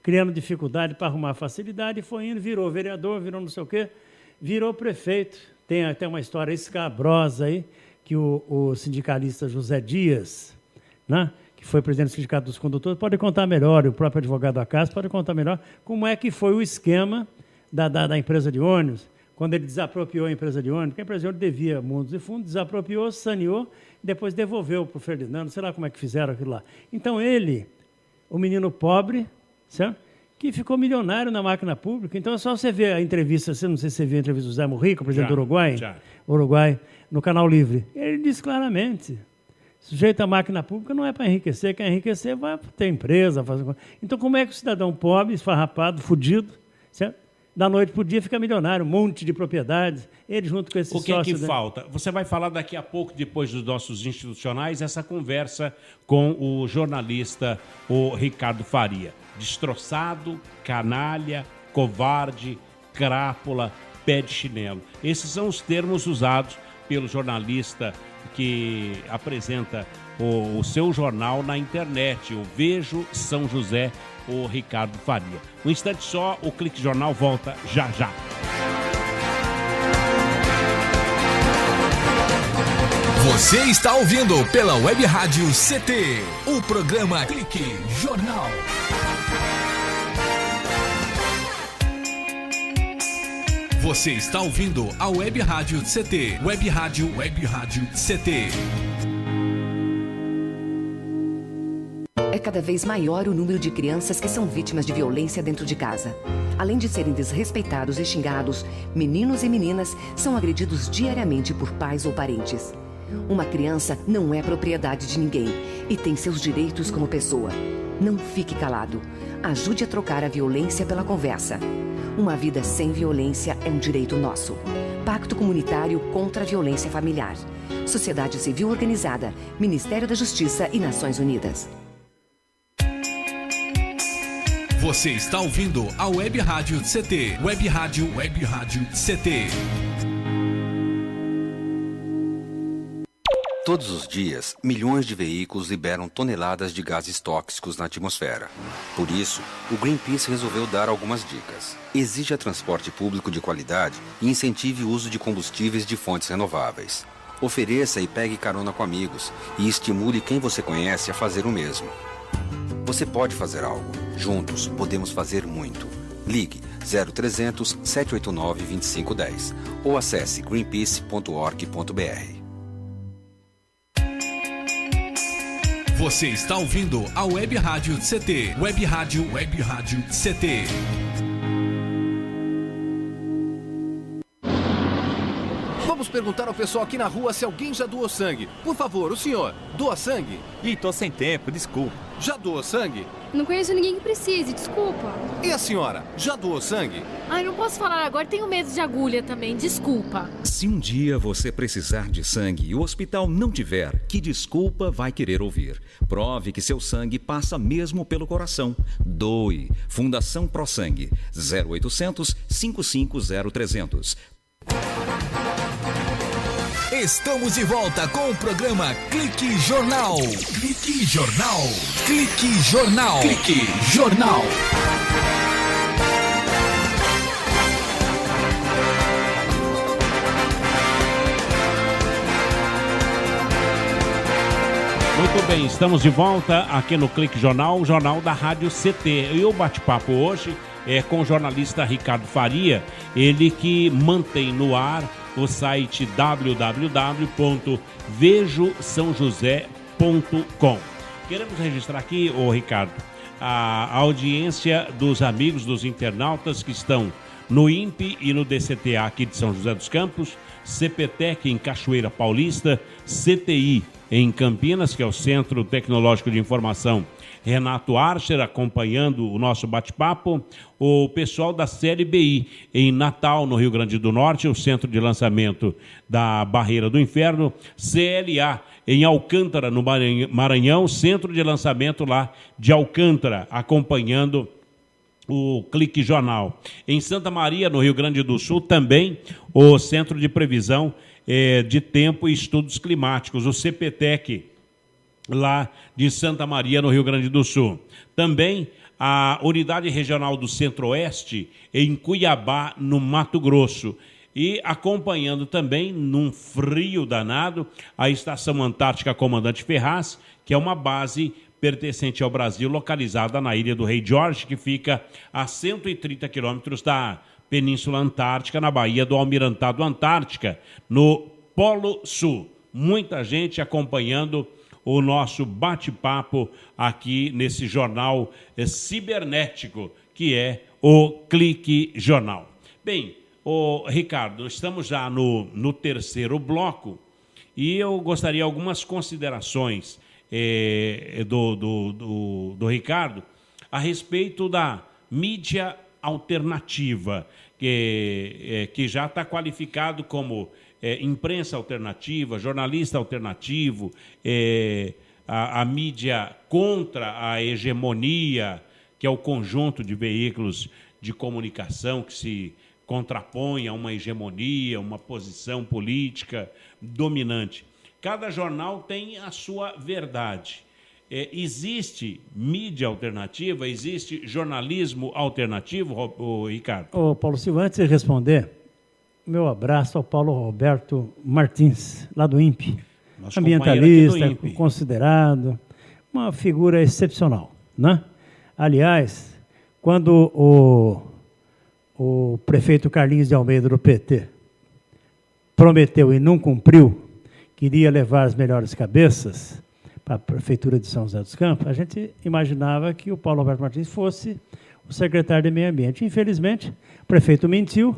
Criando dificuldade para arrumar facilidade, e foi indo, virou vereador, virou não sei o quê, virou prefeito. Tem até uma história escabrosa aí, que o sindicalista José Dias, né, que foi presidente do Sindicato dos Condutores, pode contar melhor, o próprio advogado da casa pode contar melhor, como é que foi o esquema da empresa de ônibus, quando ele desapropriou a empresa de ônibus, porque a empresa de ônibus devia mundos e fundos, desapropriou, saneou, e depois devolveu para o Ferdinando, sei lá como é que fizeram aquilo lá. Então ele, o menino pobre, certo? Que ficou milionário na máquina pública, então é só você ver a entrevista, não sei se você viu a entrevista do Zé Mujica, presidente do Uruguai, no Canal Livre. Ele diz claramente, sujeito à máquina pública não é para enriquecer, quem enriquecer vai ter empresa. Então como é que o cidadão pobre, esfarrapado, fudido, certo? Da noite para o dia fica milionário, um monte de propriedades, ele junto com esses sócios... O que é que falta? Você vai falar daqui a pouco, depois dos nossos institucionais, essa conversa com o jornalista, o Ricardo Faria. Destroçado, canalha, covarde, crápula, pé de chinelo. Esses são os termos usados pelo jornalista que apresenta o seu jornal na internet, o Vejo São José, o Ricardo Faria. Um instante só, o Clique Jornal volta já já. Você está ouvindo pela Web Rádio CT, o programa Clique Jornal. Você está ouvindo a Web Rádio CT, Web Rádio CT. É cada vez maior o número de crianças que são vítimas de violência dentro de casa. Além de serem desrespeitados e xingados, meninos e meninas são agredidos diariamente por pais ou parentes. Uma criança não é propriedade de ninguém e tem seus direitos como pessoa. Não fique calado. Ajude a trocar a violência pela conversa. Uma vida sem violência é um direito nosso. Pacto Comunitário contra a Violência Familiar. Sociedade Civil Organizada, Ministério da Justiça e Nações Unidas. Você está ouvindo a Web Rádio CT, Web Rádio CT. Todos os dias, milhões de veículos liberam toneladas de gases tóxicos na atmosfera. Por isso, o Greenpeace resolveu dar algumas dicas. Exija transporte público de qualidade e incentive o uso de combustíveis de fontes renováveis. Ofereça e pegue carona com amigos e estimule quem você conhece a fazer o mesmo. Você pode fazer algo. Juntos, podemos fazer muito. Ligue 0300 789 2510 ou acesse greenpeace.org.br. Você está ouvindo a Web Rádio CT, Web Rádio CT. Vamos perguntar ao pessoal aqui na rua se alguém já doou sangue. Por favor, o senhor, doa sangue? Ih, tô sem tempo, desculpa. Já doou sangue? Não conheço ninguém que precise, desculpa. E a senhora, já doou sangue? Ai, não posso falar agora, tenho medo de agulha também, desculpa. Se um dia você precisar de sangue e o hospital não tiver, que desculpa vai querer ouvir? Prove que seu sangue passa mesmo pelo coração. Doe. Fundação Pro Sangue. 0800 550 300. Estamos de volta com o programa Clique Jornal. Clique Jornal. Clique Jornal. Clique Jornal. Muito bem, estamos de volta aqui no Clique Jornal, o jornal da Rádio CT. E o bate-papo hoje é com o jornalista Ricardo Faria, ele que mantém no ar o site www.vejosaojosé.com. Queremos registrar aqui, Ricardo, a audiência dos amigos, dos internautas que estão no INPE e no DCTA aqui de São José dos Campos, CPTEC em Cachoeira Paulista, CTI em Campinas, que é o Centro Tecnológico de Informação Renato Archer, acompanhando o nosso bate-papo, o pessoal da Série BI em Natal, no Rio Grande do Norte, o centro de lançamento da Barreira do Inferno, CLA em Alcântara, no Maranhão, centro de lançamento lá de Alcântara, acompanhando o Clique Jornal. Em Santa Maria, no Rio Grande do Sul, também o Centro de Previsão de Tempo e Estudos Climáticos, o CPTEC, lá de Santa Maria, no Rio Grande do Sul. Também a Unidade Regional do Centro-Oeste, em Cuiabá, no Mato Grosso. E acompanhando também, num frio danado, a Estação Antártica Comandante Ferraz, que é uma base pertencente ao Brasil, localizada na Ilha do Rei Jorge, que fica a 130 quilômetros da Península Antártica, na Baía do Almirantado Antártica, no Polo Sul. Muita gente acompanhando o nosso bate-papo aqui nesse jornal cibernético, que é o Clique Jornal. Bem, Ricardo, estamos já no terceiro bloco e eu gostaria de algumas considerações do Ricardo a respeito da mídia alternativa, que já está qualificado como imprensa alternativa, jornalista alternativo, a mídia contra a hegemonia, que é o conjunto de veículos de comunicação que se contrapõe a uma hegemonia, uma posição política dominante. Cada jornal tem a sua verdade. Existe mídia alternativa, existe jornalismo alternativo, Ricardo? Paulo Silva, antes de responder, meu abraço ao Paulo Roberto Martins, lá do INPE. Nosso ambientalista, INPE, considerado, uma figura excepcional, né? Aliás, quando o prefeito Carlinhos de Almeida, do PT, prometeu e não cumpriu, queria levar as melhores cabeças para a Prefeitura de São José dos Campos, a gente imaginava que o Paulo Roberto Martins fosse o secretário de Meio Ambiente. Infelizmente, o prefeito mentiu,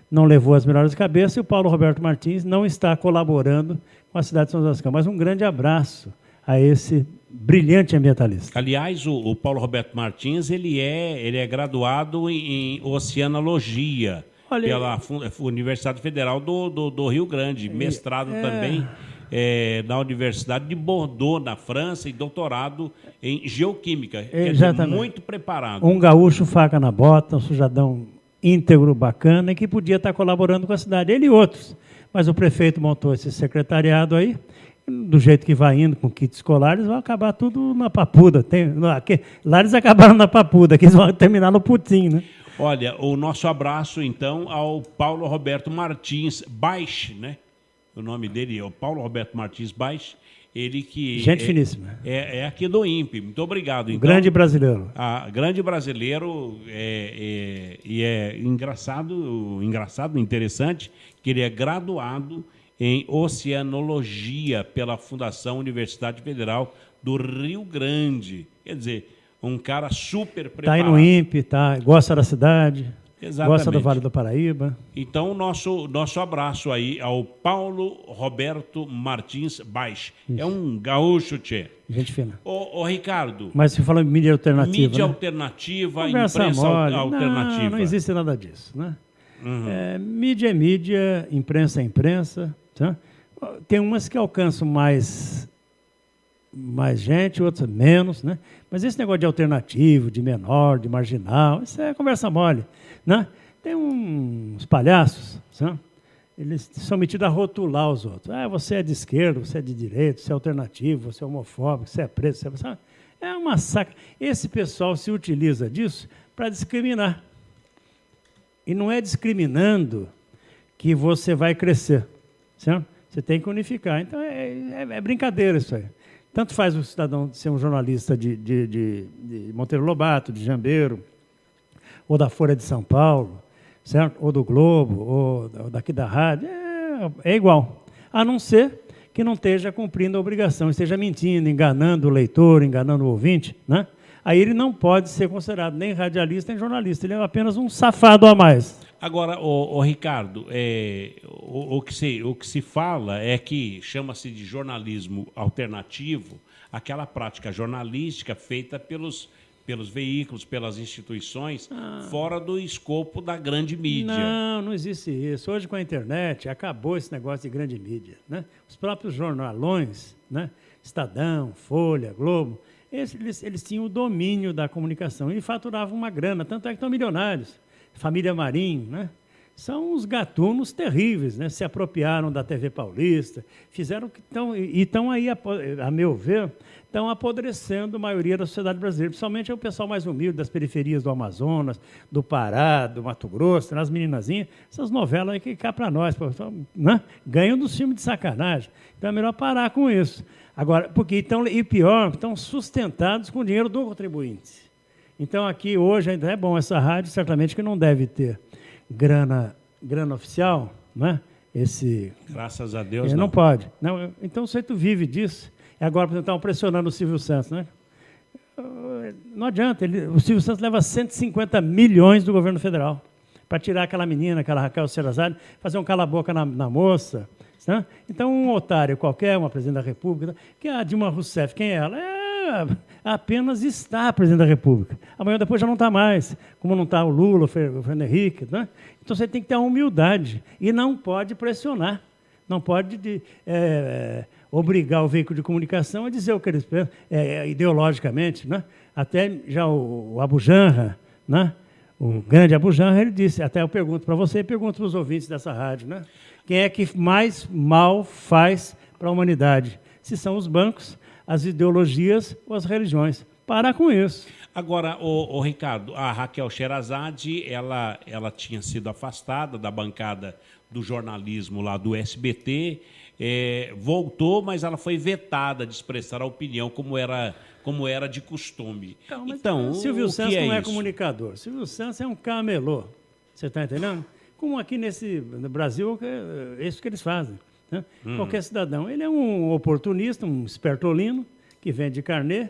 não levou as melhores cabeças e o Paulo Roberto Martins não está colaborando com a cidade de São José dos Campos. Mas um grande abraço a esse brilhante ambientalista. Aliás, o Paulo Roberto Martins ele é graduado em oceanologia pela Universidade Federal do Rio Grande, mestrado também na Universidade de Bordeaux, na França, e doutorado em geoquímica. Quer dizer, muito preparado. Um gaúcho faca na bota, um sujadão íntegro, bacana, e que podia estar colaborando com a cidade, ele e outros. Mas o prefeito montou esse secretariado aí, do jeito que vai indo com kits escolares, vai acabar tudo na papuda. Lá eles acabaram na papuda, aqui eles vão terminar no putim, né? Olha, o nosso abraço, então, ao Paulo Roberto Martins Baix, né? O nome dele é o Paulo Roberto Martins Baix, ele que... Gente finíssima. É aqui do INPE. Muito obrigado. Então, grande brasileiro. Grande brasileiro, e é engraçado, interessante, que ele é graduado em Oceanologia pela Fundação Universidade Federal do Rio Grande. Quer dizer, um cara super preparado. Está aí no INPE, gosta da cidade, exatamente, gosta do Vale do Paraíba. Então, nosso abraço aí ao Paulo Roberto Martins Baix. Isso. É um gaúcho, tchê. Gente fina. Ô, Ricardo. Mas você falou em mídia alternativa, mídia, né? alternativa, Conversa imprensa mole. alternativa. Não existe nada disso, né? Uhum. Mídia é mídia, imprensa é imprensa. Tá? Tem umas que alcançam mais gente, outras menos, né? Mas esse negócio de alternativo, de menor, de marginal, isso é conversa mole, né? Tem uns palhaços, sabe? Eles são metidos a rotular os outros. Você é de esquerda, você é de direita, você é alternativo, você é homofóbico, você é preto, você é... Sabe? É uma saca. Esse pessoal se utiliza disso para discriminar. E não é discriminando que você vai crescer, certo? Você tem que unificar. Então, é brincadeira isso aí. Tanto faz o cidadão ser um jornalista de Monteiro Lobato, de Jambeiro, ou da Folha de São Paulo, certo? Ou do Globo, ou daqui da rádio, é igual. A não ser que não esteja cumprindo a obrigação, esteja mentindo, enganando o leitor, enganando o ouvinte, né? Aí ele não pode ser considerado nem radialista nem jornalista, ele é apenas um safado a mais. Agora, Ricardo, o que se fala é que chama-se de jornalismo alternativo aquela prática jornalística feita pelos veículos, pelas instituições, fora do escopo da grande mídia. Não existe isso. Hoje, com a internet, acabou esse negócio de grande mídia, né? Os próprios jornalões, né? Estadão, Folha, Globo, eles tinham o domínio da comunicação e faturavam uma grana, tanto é que estão milionários. Família Marinho, né? São os gatunos terríveis, né? Se apropriaram da TV Paulista, fizeram que estão aí, a meu ver, estão apodrecendo a maioria da sociedade brasileira, principalmente o pessoal mais humilde das periferias do Amazonas, do Pará, do Mato Grosso, as meninazinhas, essas novelas aí que cá para nós, né? Ganham dos filmes de sacanagem. Então é melhor parar com isso. Agora, e pior, estão sustentados com o dinheiro do contribuinte. Então aqui hoje ainda é bom, essa rádio certamente que não deve ter grana oficial, né? Graças a Deus não pode. Não, então o sujeito vive disso. E agora, por exemplo, estão pressionando o Silvio Santos, né? Não adianta, o Silvio Santos leva 150 milhões do governo federal para tirar aquela menina, aquela Raquel Sherazade, fazer um cala-boca na moça. Né? Então, um otário qualquer, uma presidente da República, que é a Dilma Rousseff, quem é ela? Apenas está presidente da República. Amanhã depois já não está mais, como não está o Lula, o Fernando Henrique. Né? Então você tem que ter a humildade e não pode pressionar, não pode obrigar o veículo de comunicação a dizer o que eles pensam, ideologicamente. Né? Até já o Abu Janra, né? O grande Abu Janra, ele disse, até eu pergunto para você e pergunto para os ouvintes dessa rádio, né? Quem é que mais mal faz para a humanidade? Se são os bancos, as ideologias ou as religiões. Parar com isso. Agora, Ricardo, a Raquel Sherazade, ela tinha sido afastada da bancada do jornalismo lá do SBT, voltou, mas ela foi vetada de expressar a opinião como era de costume. Então, Silvio Santos não é isso? Comunicador. Silvio Santos é um camelô. Você está entendendo? Como aqui no Brasil, é isso que eles fazem. Né? Qualquer cidadão. Ele é um oportunista, um espertolino, que vende carnê.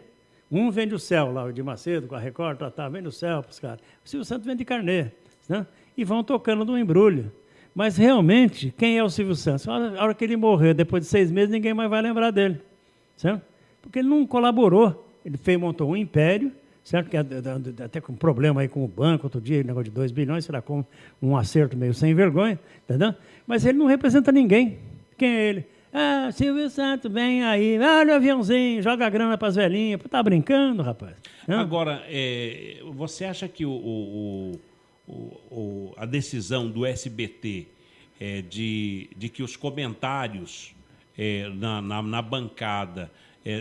Um vende o céu, lá, o de Macedo, com a Record, vende o céu para os caras. O Silvio Santos vende carnê. Né? E vão tocando no embrulho. Mas, realmente, quem é o Silvio Santos? A hora que ele morrer, depois de 6 meses, ninguém mais vai lembrar dele. Certo? Porque ele não colaborou. Ele montou um império, certo? Que até com problema aí com o banco, outro dia, negócio de 2 bilhões, será com um acerto meio sem vergonha, entendeu? Mas ele não representa ninguém. Quem é ele? Silvio Santos, vem aí, olha o aviãozinho, joga a grana para as velhinhas. Tá brincando, rapaz? Agora, você acha que a decisão do SBT de que os comentários na bancada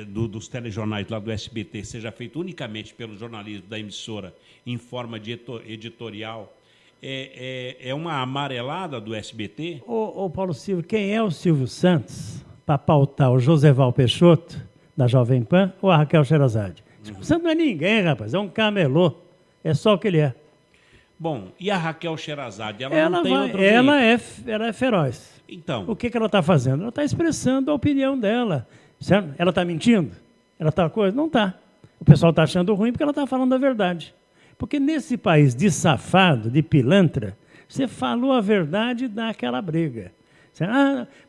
dos telejornais lá do SBT seja feito unicamente pelo jornalismo da emissora em forma de editorial, é uma amarelada do SBT? Ô Paulo Silva, quem é o Silvio Santos para pautar o Joseval Peixoto, da Jovem Pan, ou a Raquel Sherazade? Silvio Santos não é ninguém, rapaz, é um camelô. É só o que ele é. Bom, e a Raquel Sherazade? Ela é feroz. Então. O que ela está fazendo? Ela está expressando a opinião dela. Certo? Ela está mentindo? Ela está coisa? Não está. O pessoal está achando ruim porque ela está falando a verdade. Porque nesse país de safado, de pilantra, você falou a verdade e dá aquela briga.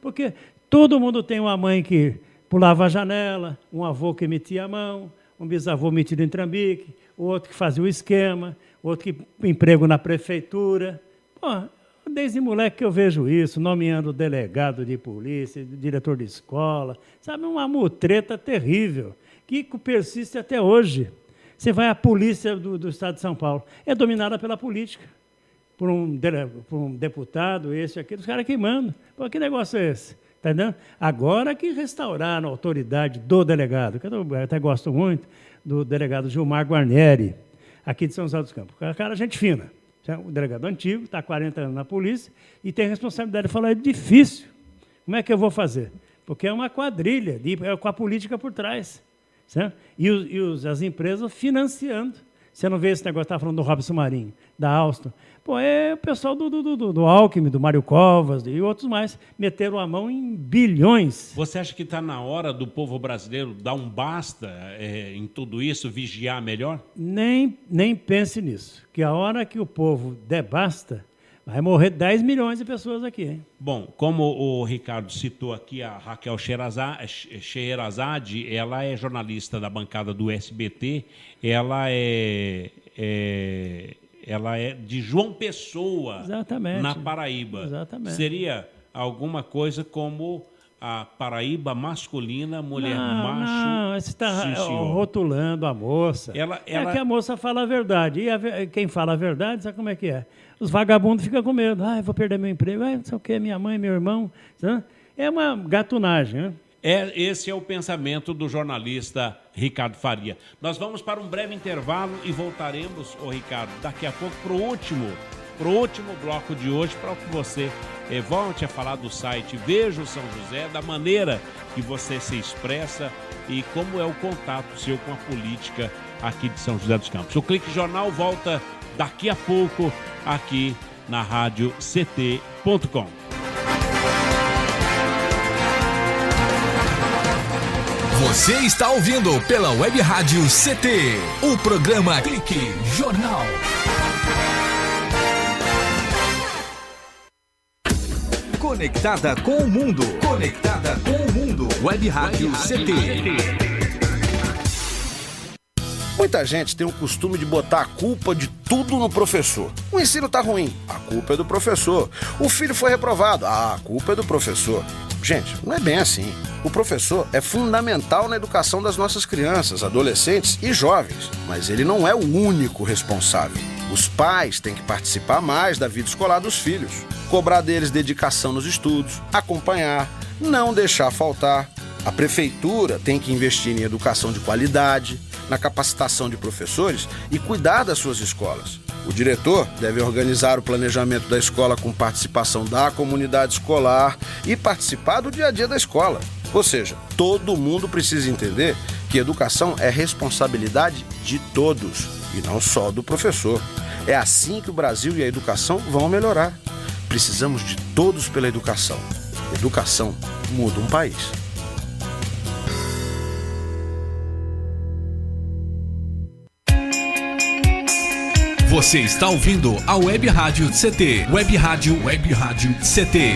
Porque todo mundo tem uma mãe que pulava a janela, um avô que metia a mão, um bisavô metido em trambique, o outro que fazia o esquema, outro que emprego na prefeitura. Pô, desde moleque que eu vejo isso, nomeando delegado de polícia, diretor de escola, sabe, uma mutreta terrível, que persiste até hoje. Você vai à polícia do Estado de São Paulo, é dominada pela política, por um deputado, esse e aquele, os caras que mandam. Pô, que negócio é esse? Tá entendendo? Agora que restauraram a autoridade do delegado, que eu até gosto muito, do delegado Gilmar Guarnieri, aqui de São José dos Campos. O cara, gente fina. O delegado antigo, está há 40 anos na polícia e tem a responsabilidade de falar, é difícil. Como é que eu vou fazer? porque é uma quadrilha, com a política por trás. Certo? E as empresas financiando. Você não vê esse negócio, está falando do Robson Marinho, da Alstom. Pô, é o pessoal do Alckmin, do Mário Covas e outros mais, meteram a mão em bilhões. Você acha que está na hora do povo brasileiro dar um basta em tudo isso, vigiar melhor? Nem pense nisso, que a hora que o povo der basta, vai morrer 10 milhões de pessoas aqui, hein? Bom, como o Ricardo citou aqui, a Raquel Scheherazade, ela é jornalista da bancada do SBT, ela é de João Pessoa, exatamente, na Paraíba. Exatamente. Seria alguma coisa como a Paraíba masculina, mulher macho. Não, você está rotulando a moça. É que a moça fala a verdade. E quem fala a verdade, sabe como é que é? Os vagabundos ficam com medo. Eu vou perder meu emprego. Não sei o quê, minha mãe, meu irmão. Sabe? É uma gatunagem, né? Esse é o pensamento do jornalista Ricardo Faria. Nós vamos para um breve intervalo e voltaremos, Ricardo, daqui a pouco para o último bloco de hoje, para que você volte a falar do site Veja o São José, da maneira que você se expressa e como é o contato seu com a política aqui de São José dos Campos. O Clique Jornal volta daqui a pouco aqui na rádio ct.com. Você está ouvindo pela Web Rádio CT, o programa Clique Jornal. Conectada com o mundo. Conectada com o mundo. Web Rádio CT. Muita gente tem o costume de botar a culpa de tudo no professor. O ensino tá ruim, a culpa é do professor. O filho foi reprovado, a culpa é do professor. Gente, não é bem assim. O professor é fundamental na educação das nossas crianças, adolescentes e jovens, mas ele não é o único responsável. Os pais têm que participar mais da vida escolar dos filhos, cobrar deles dedicação nos estudos, acompanhar, não deixar faltar. A prefeitura tem que investir em educação de qualidade, na capacitação de professores e cuidar das suas escolas. O diretor deve organizar o planejamento da escola com participação da comunidade escolar e participar do dia a dia da escola. Ou seja, todo mundo precisa entender que educação é responsabilidade de todos e não só do professor. É assim que o Brasil e a educação vão melhorar. Precisamos de todos pela educação. Educação muda um país. Você está ouvindo a Web Rádio CT. Web Rádio CT.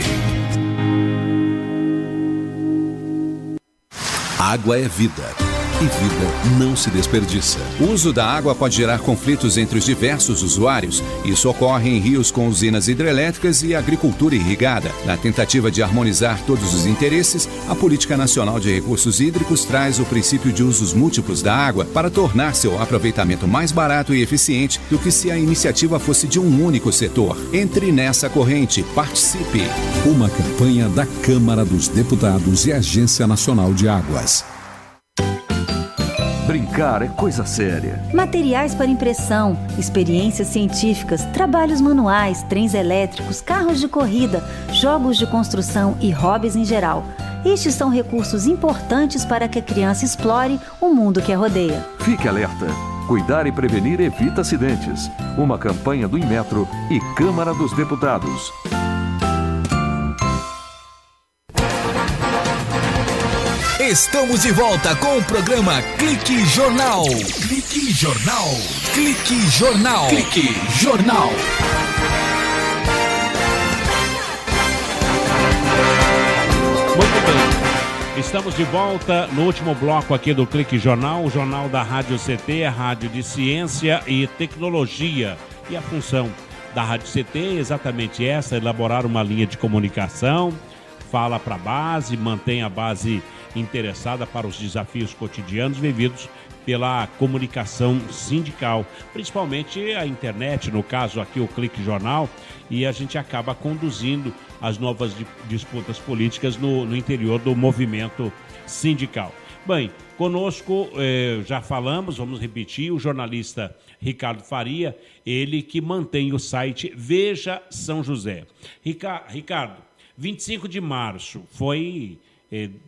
Água é vida. E vida não se desperdiça. O uso da água pode gerar conflitos entre os diversos usuários. Isso ocorre em rios com usinas hidrelétricas e agricultura irrigada. Na tentativa de harmonizar todos os interesses, a Política Nacional de Recursos Hídricos traz o princípio de usos múltiplos da água para tornar seu aproveitamento mais barato e eficiente do que se a iniciativa fosse de um único setor. Entre nessa corrente, participe. Uma campanha da Câmara dos Deputados e Agência Nacional de Águas. Brincar é coisa séria. Materiais para impressão, experiências científicas, trabalhos manuais, trens elétricos, carros de corrida, jogos de construção e hobbies em geral. Estes são recursos importantes para que a criança explore o mundo que a rodeia. Fique alerta. Cuidar e prevenir evita acidentes. Uma campanha do Inmetro e Câmara dos Deputados. Estamos de volta com o programa Clique Jornal. Clique Jornal. Clique Jornal. Clique Jornal. Muito bem. Estamos de volta no último bloco aqui do Clique Jornal, o jornal da Rádio CT, a rádio de ciência e tecnologia. E a função da Rádio CT é exatamente essa, elaborar uma linha de comunicação, fala para a base, mantém a base interessada para os desafios cotidianos vividos pela comunicação sindical, principalmente a internet, no caso aqui o Clique Jornal, e a gente acaba conduzindo as novas disputas políticas no interior do movimento sindical. Bem, conosco, já falamos, vamos repetir, o jornalista Ricardo Faria, ele que mantém o site Veja São José. Ricardo, 25 de março foi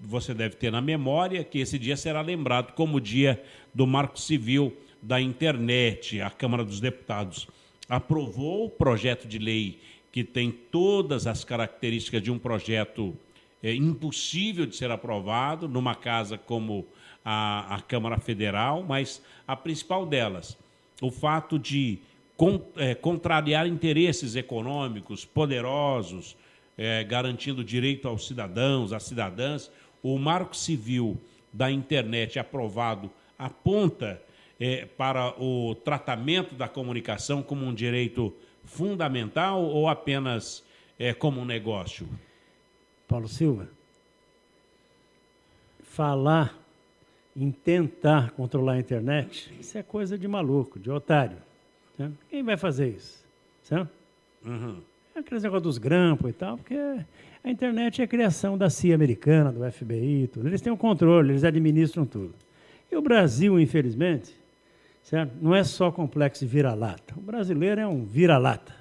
você deve ter na memória que esse dia será lembrado como o dia do Marco Civil da Internet. A Câmara dos Deputados aprovou o projeto de lei que tem todas as características de um projeto impossível de ser aprovado numa casa como a Câmara Federal, mas a principal delas, o fato de contrariar interesses econômicos poderosos, garantindo direito aos cidadãos, às cidadãs. O Marco Civil da Internet aprovado aponta para o tratamento da comunicação como um direito fundamental ou apenas como um negócio? Paulo Silva, falar em tentar controlar a internet, isso é coisa de maluco, de otário. Né? Quem vai fazer isso? Certo? Uhum. É aquele negócio dos grampos e tal, porque a internet é a criação da CIA americana, do FBI, tudo. Eles têm o controle, eles administram tudo. E o Brasil, infelizmente, certo? Não é só complexo de vira-lata. O brasileiro é um vira-lata.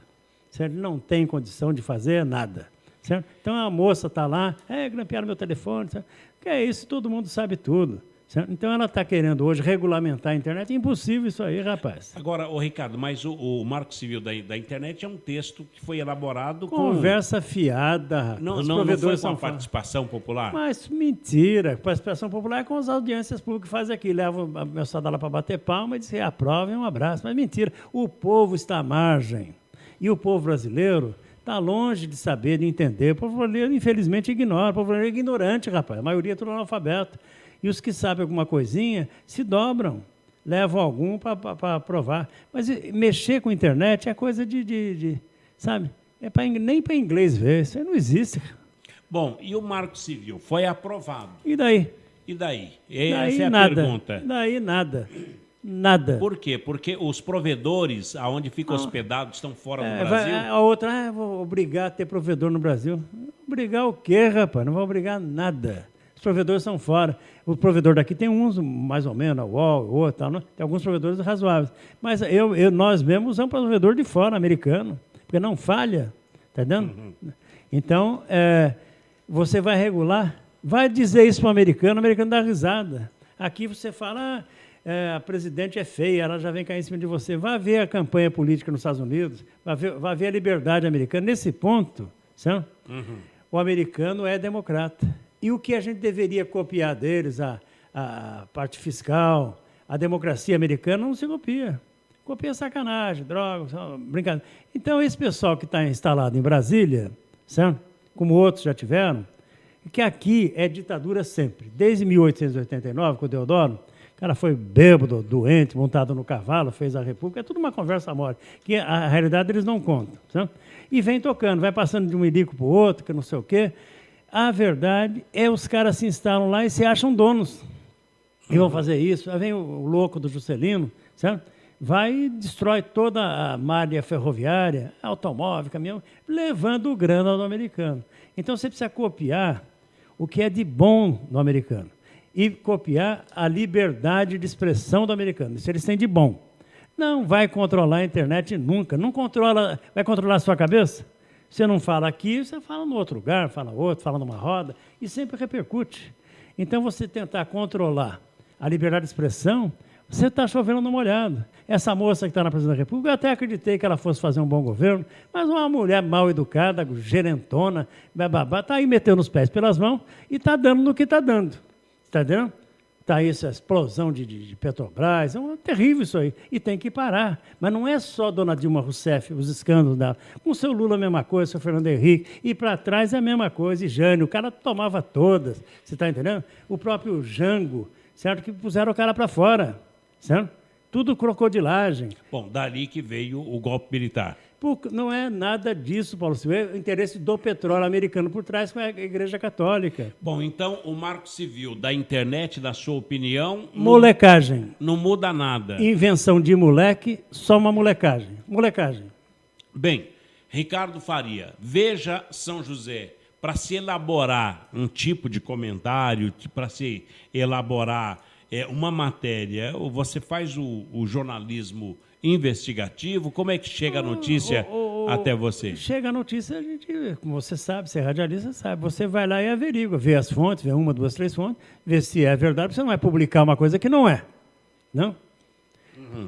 Certo? Ele não tem condição de fazer nada. Certo? Então a moça está lá, grampearam meu telefone. Certo? Que é isso, todo mundo sabe tudo. Certo? Então ela está querendo hoje regulamentar a internet. É impossível isso aí, rapaz. Agora, Ricardo, mas o Marco Civil da Internet é um texto que foi elaborado Conversa fiada, rapaz. Não foi com a participação popular? Mas mentira. Participação popular é com as audiências públicas que fazem aqui. Levam a moçada lá para bater palma e dizem, aprova e um abraço. Mas mentira. O povo está à margem. E o povo brasileiro está longe de saber, de entender. O povo brasileiro, infelizmente, ignora. O povo brasileiro é ignorante, rapaz. A maioria é tudo analfabeto. E os que sabem alguma coisinha se dobram, levam algum para provar. Mas mexer com a internet é coisa sabe? Nem para inglês ver, isso aí não existe. Bom, e o Marco Civil foi aprovado. E daí? E daí? Daí Essa é a nada. pergunta. Daí nada. Nada. Por quê? Porque os provedores, aonde fica hospedado, estão fora do Brasil? A outra, vou obrigar a ter provedor no Brasil. Obrigar o quê, rapaz? Não vou obrigar nada. Os provedores são fora. O provedor daqui tem uns, mais ou menos, a UOL, o outro, tal, né? Tem alguns provedores razoáveis. Mas nós mesmos usamos provedor de fora, americano, porque não falha. Está entendendo? Uhum. Então, você vai regular, vai dizer isso para o americano dá risada. Aqui você fala, a presidente é feia, ela já vem cair em cima de você. Vá ver a campanha política nos Estados Unidos, vá ver a liberdade americana. Nesse ponto, certo? Uhum. O americano é democrata. E o que a gente deveria copiar deles, a parte fiscal, a democracia americana, não se copia. Copia sacanagem, drogas, brincadeira. Então, esse pessoal que está instalado em Brasília, certo? Como outros já tiveram, que aqui é ditadura sempre. Desde 1889, com o Deodoro, o cara foi bêbado, doente, montado no cavalo, fez a República, é tudo uma conversa mole, que a realidade eles não contam. Certo? E vem tocando, vai passando de um ilico para o outro, que não sei o quê. A verdade é os caras se instalam lá e se acham donos. E vão fazer isso. Aí vem o louco do Juscelino, certo? Vai e destrói toda a malha ferroviária, automóvel, caminhão, levando o grana ao americano. Então você precisa copiar o que é de bom no americano e copiar a liberdade de expressão do americano. Isso eles têm de bom. Não vai controlar a internet nunca. Não controla. Vai controlar a sua cabeça? Você não fala aqui, você fala no outro lugar, fala outro, fala numa roda, e sempre repercute. Então, você tentar controlar a liberdade de expressão, você está chovendo no molhado. Essa moça que está na presidência da República, eu até acreditei que ela fosse fazer um bom governo, mas uma mulher mal educada, gerentona, bababá, está aí metendo os pés pelas mãos e está dando no que está dando. Está entendendo? Está aí essa explosão de Petrobras, é terrível isso aí, e tem que parar. Mas não é só dona Dilma Rousseff, os escândalos dela. Com o seu Lula a mesma coisa, o seu Fernando Henrique, e para trás é a mesma coisa, e Jânio, o cara tomava todas, você está entendendo? O próprio Jango, certo? Que puseram o cara para fora, certo? Tudo crocodilagem. Bom, dali que veio o golpe militar. Não é nada disso, Paulo Silva. É o interesse do petróleo americano por trás com a Igreja Católica. Bom, então o Marco Civil da internet, na sua opinião... Molecagem. Não muda nada. Invenção de moleque, só uma molecagem. Molecagem. Bem, Ricardo Faria, veja São José, para se elaborar um tipo de comentário, para se elaborar uma matéria, você faz o jornalismo investigativo? Como é que chega a notícia até você? Chega a notícia, a gente, como você sabe, você é radialista, sabe, você vai lá e averigua, vê as fontes, vê 1, 2, 3 fontes, vê se é verdade, você não vai publicar uma coisa que não é. Não?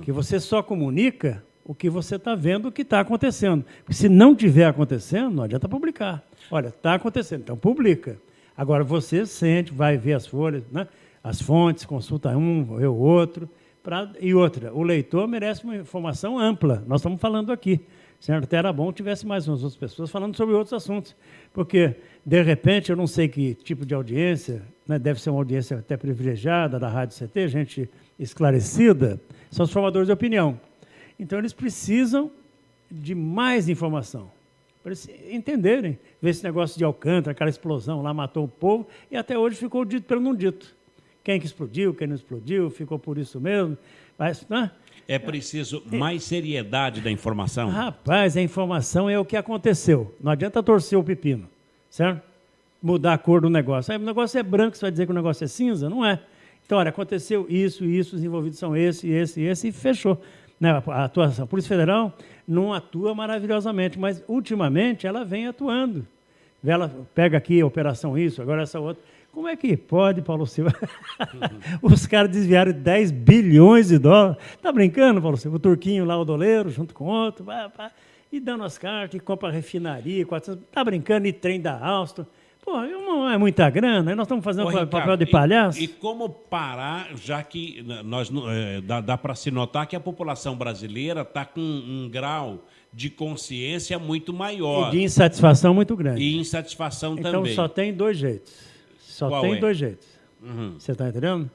Que você só comunica o que você está vendo, o que está acontecendo. Porque se não estiver acontecendo, não adianta publicar. Olha, está acontecendo, então publica. Agora você sente, vai ver as folhas, né? As fontes, consulta um, vê o outro. E outra, o leitor merece uma informação ampla. Nós estamos falando aqui. Certo? Até era bom que tivesse mais umas outras pessoas falando sobre outros assuntos. Porque, de repente, eu não sei que tipo de audiência, né? Deve ser uma audiência até privilegiada da Rádio CT, gente esclarecida, são os formadores de opinião. Então, eles precisam de mais informação, para eles entenderem, ver esse negócio de Alcântara, aquela explosão lá, matou o povo, e até hoje ficou dito pelo não dito. Quem que explodiu, quem não explodiu, ficou por isso mesmo. Mas, né? É preciso mais seriedade da informação? Rapaz, a informação é o que aconteceu. Não adianta torcer o pepino, certo? Mudar a cor do negócio. Aí, o negócio é branco, você vai dizer que o negócio é cinza? Não é. Então, olha, aconteceu isso, os envolvidos são esse, e fechou. Né? A atuação. A Polícia Federal não atua maravilhosamente, mas, ultimamente, ela vem atuando. Ela pega aqui a operação isso, agora essa outra. Como é que pode, Paulo Silva? Os caras desviaram 10 bilhões de dólares. Está brincando, Paulo Silva? O turquinho lá, o doleiro, junto com outro, e dando as cartas, e compra refinaria, 400. Está brincando, e trem da Alstom. Pô, não é muita grana, nós estamos fazendo papel de palhaço. E como parar, já que nós, dá para se notar que a população brasileira está com um grau de consciência muito maior. E de insatisfação muito grande. E insatisfação também. Então só tem dois jeitos. Dois jeitos. Você está entendendo?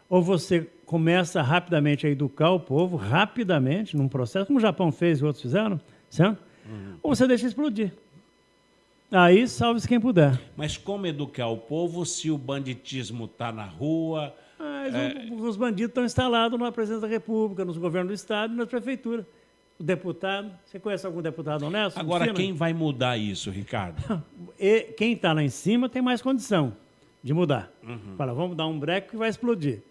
Ou você começa rapidamente a educar o povo, rapidamente, num processo, como o Japão fez e outros fizeram, certo? Ou você deixa explodir. Aí salve-se quem puder. Mas como educar o povo se o banditismo está na rua? Os bandidos estão instalados na presidência da República, nos governos do Estado e nas prefeituras. O deputado, você conhece algum deputado honesto? Agora, quem vai mudar isso, Ricardo? Quem está lá em cima tem mais condição de mudar. Fala, vamos dar um breque que vai explodir.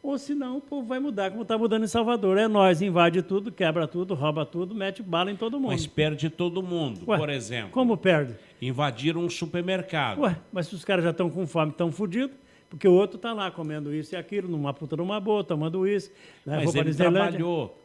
Ou senão o povo vai mudar, como está mudando em Salvador. É nós, invade tudo, quebra tudo, rouba tudo, mete bala em todo mundo. Mas perde todo mundo, por exemplo. Como perde? Invadiram um supermercado. Mas se os caras já estão com fome, estão fodidos, porque o outro está lá comendo isso e aquilo, numa puta numa boa, tomando isso. Mas ele trabalhou.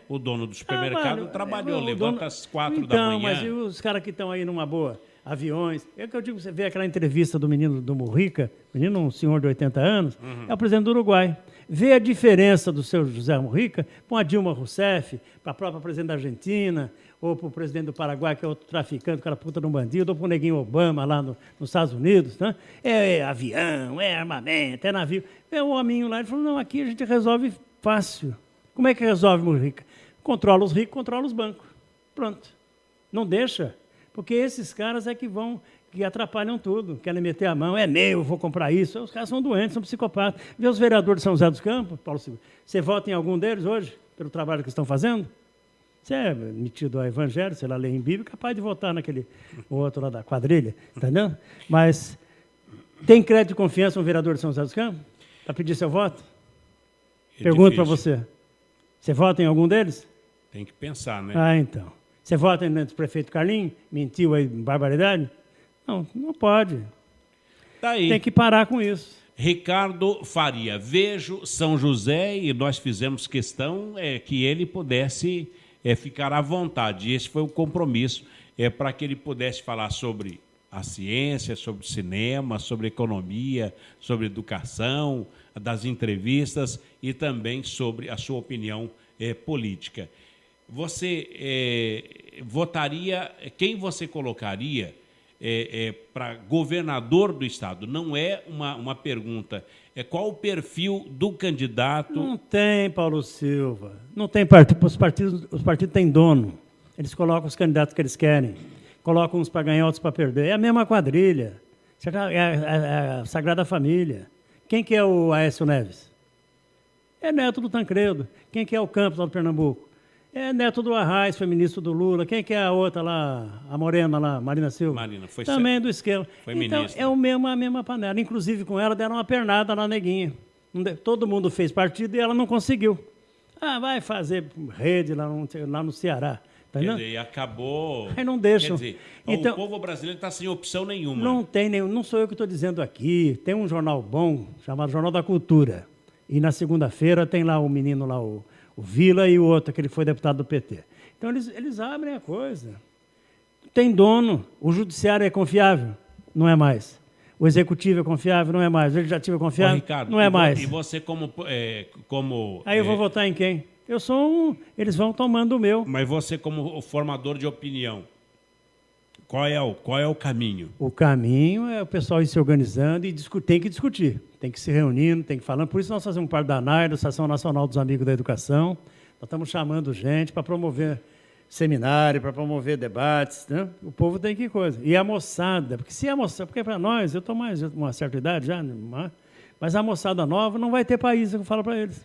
O dono do supermercado trabalhou, levanta às 4 da manhã. Mas e os caras que estão aí numa boa? Aviões. É o que eu digo, você vê aquela entrevista do menino do Mujica, um senhor de 80 anos, é o presidente do Uruguai. Vê a diferença do seu José Mujica com a Dilma Rousseff, para a própria presidente da Argentina, ou para o presidente do Paraguai, que é outro traficante, cara puta de um bandido, ou para o neguinho Obama lá nos Estados Unidos. Né? É avião, é armamento, é navio. É o hominho lá, ele falou, não, aqui a gente resolve fácil. Como é que resolve, Mujica? Controla os ricos, controla os bancos. Pronto. Não deixa. Porque esses caras é que atrapalham tudo, querem meter a mão, é meu, vou comprar isso. Os caras são doentes, são psicopatas. Vê os vereadores de São José dos Campos, Paulo Silva, você vota em algum deles hoje, pelo trabalho que estão fazendo? Você é metido ao evangelho, sei lá, lê em Bíblia, capaz de votar naquele outro lá da quadrilha, entendeu? Mas tem crédito de confiança um vereador de São José dos Campos para pedir seu voto? Pergunto para você. Você vota em algum deles? Tem que pensar, né? Então. Você vota no prefeito Carlinhos? Mentiu aí, barbaridade? Não pode. Tá aí. Tem que parar com isso. Ricardo Faria, vejo São José e nós fizemos questão que ele pudesse ficar à vontade. Esse foi o compromisso, para que ele pudesse falar sobre a ciência, sobre cinema, sobre economia, sobre educação, das entrevistas e também sobre a sua opinião política. Você votaria, quem você colocaria para governador do Estado? Não é uma pergunta, qual o perfil do candidato? Não tem, Paulo Silva, não tem partido, os partidos têm dono, eles colocam os candidatos que eles querem, colocam uns para ganhar, outros para perder, é a mesma quadrilha, é a Sagrada Família. Quem que é o Aécio Neves? É neto do Tancredo. Quem que é o Campos lá do Pernambuco? É neto do Arraes, foi ministro do Lula. Quem que é a outra lá, a morena lá, Marina Silva? Marina, foi também do esquema. Foi então, ministra. É a mesma panela. Inclusive, com ela, deram uma pernada na neguinha. Todo mundo fez partido e ela não conseguiu. Vai fazer rede lá no Ceará. Tá Quer dizer, acabou... Aí não deixam. Quer dizer, então, o povo brasileiro está sem opção nenhuma. Não tem nenhum, não sou eu que estou dizendo aqui. Tem um jornal bom, chamado Jornal da Cultura. E na segunda-feira tem lá o menino, lá, o Vila, e o outro, que ele foi deputado do PT. Então, eles abrem a coisa. Tem dono. O judiciário é confiável? Não é mais. O executivo é confiável? Não é mais. O legislativo é confiável? Ricardo, não é mais. E você como Aí eu vou votar em quem? Eu sou um... Eles vão tomando o meu. Mas você como formador de opinião, qual é o caminho? O caminho é o pessoal ir se organizando e tem que discutir. Tem que se reunindo, tem que ir falando. Por isso nós fazemos parte da ANAR, da Associação Nacional dos Amigos da Educação. Nós estamos chamando gente para promover seminário, para promover debates, né? O povo tem que coisa. E a moçada, porque para nós, eu estou mais uma certa idade já, mas a moçada nova não vai ter país, eu falo para eles.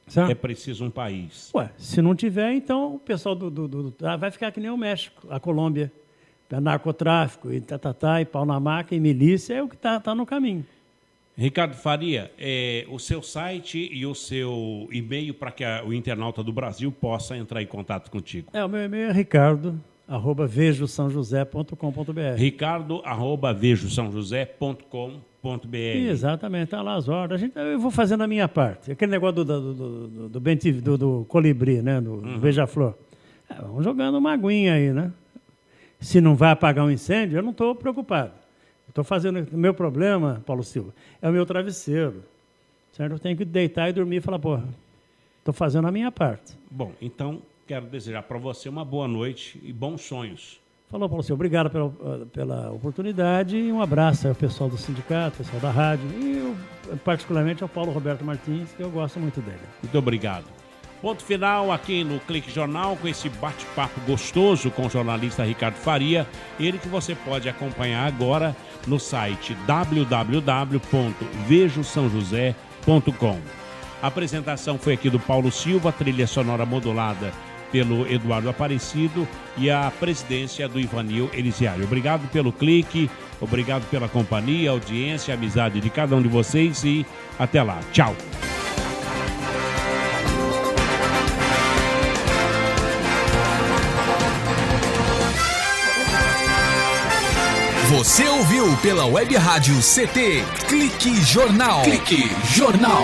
Sabe? É preciso um país. Ué, se não tiver, então o pessoal vai ficar que nem o México, a Colômbia. Narcotráfico, e e pau na maca, e milícia, é o que está no caminho. Ricardo Faria, o seu site e o seu e-mail para que o internauta do Brasil possa entrar em contato contigo. O meu e-mail é ricardo@vejosaojosé.com.br. ricardo@vejosaojosé.com.br. Exatamente, está lá as horas. Eu vou fazendo a minha parte. Aquele negócio do colibri, né? Do beija-flor. Vamos jogando uma aguinha aí, né? Se não vai apagar um incêndio, eu não estou preocupado. Estou fazendo... O meu problema, Paulo Silva, é o meu travesseiro. Certo? Eu tenho que deitar e dormir e falar, porra, estou fazendo a minha parte. Bom, então, quero desejar para você uma boa noite e bons sonhos. Falou, Paulo Silva. Obrigado pela oportunidade e um abraço ao pessoal do sindicato, pessoal da rádio e, particularmente, ao Paulo Roberto Martins, que eu gosto muito dele. Muito obrigado. Ponto final aqui no Clique Jornal, com esse bate-papo gostoso com o jornalista Ricardo Faria, ele que você pode acompanhar agora no site www.vejosaojosé.com. A apresentação foi aqui do Paulo Silva, trilha sonora modulada pelo Eduardo Aparecido e a presidência do Ivanil Elisiário. Obrigado pelo clique, obrigado pela companhia, audiência, amizade de cada um de vocês e até lá. Tchau. Você ouviu pela Web Rádio CT Clique Jornal. Clique Jornal.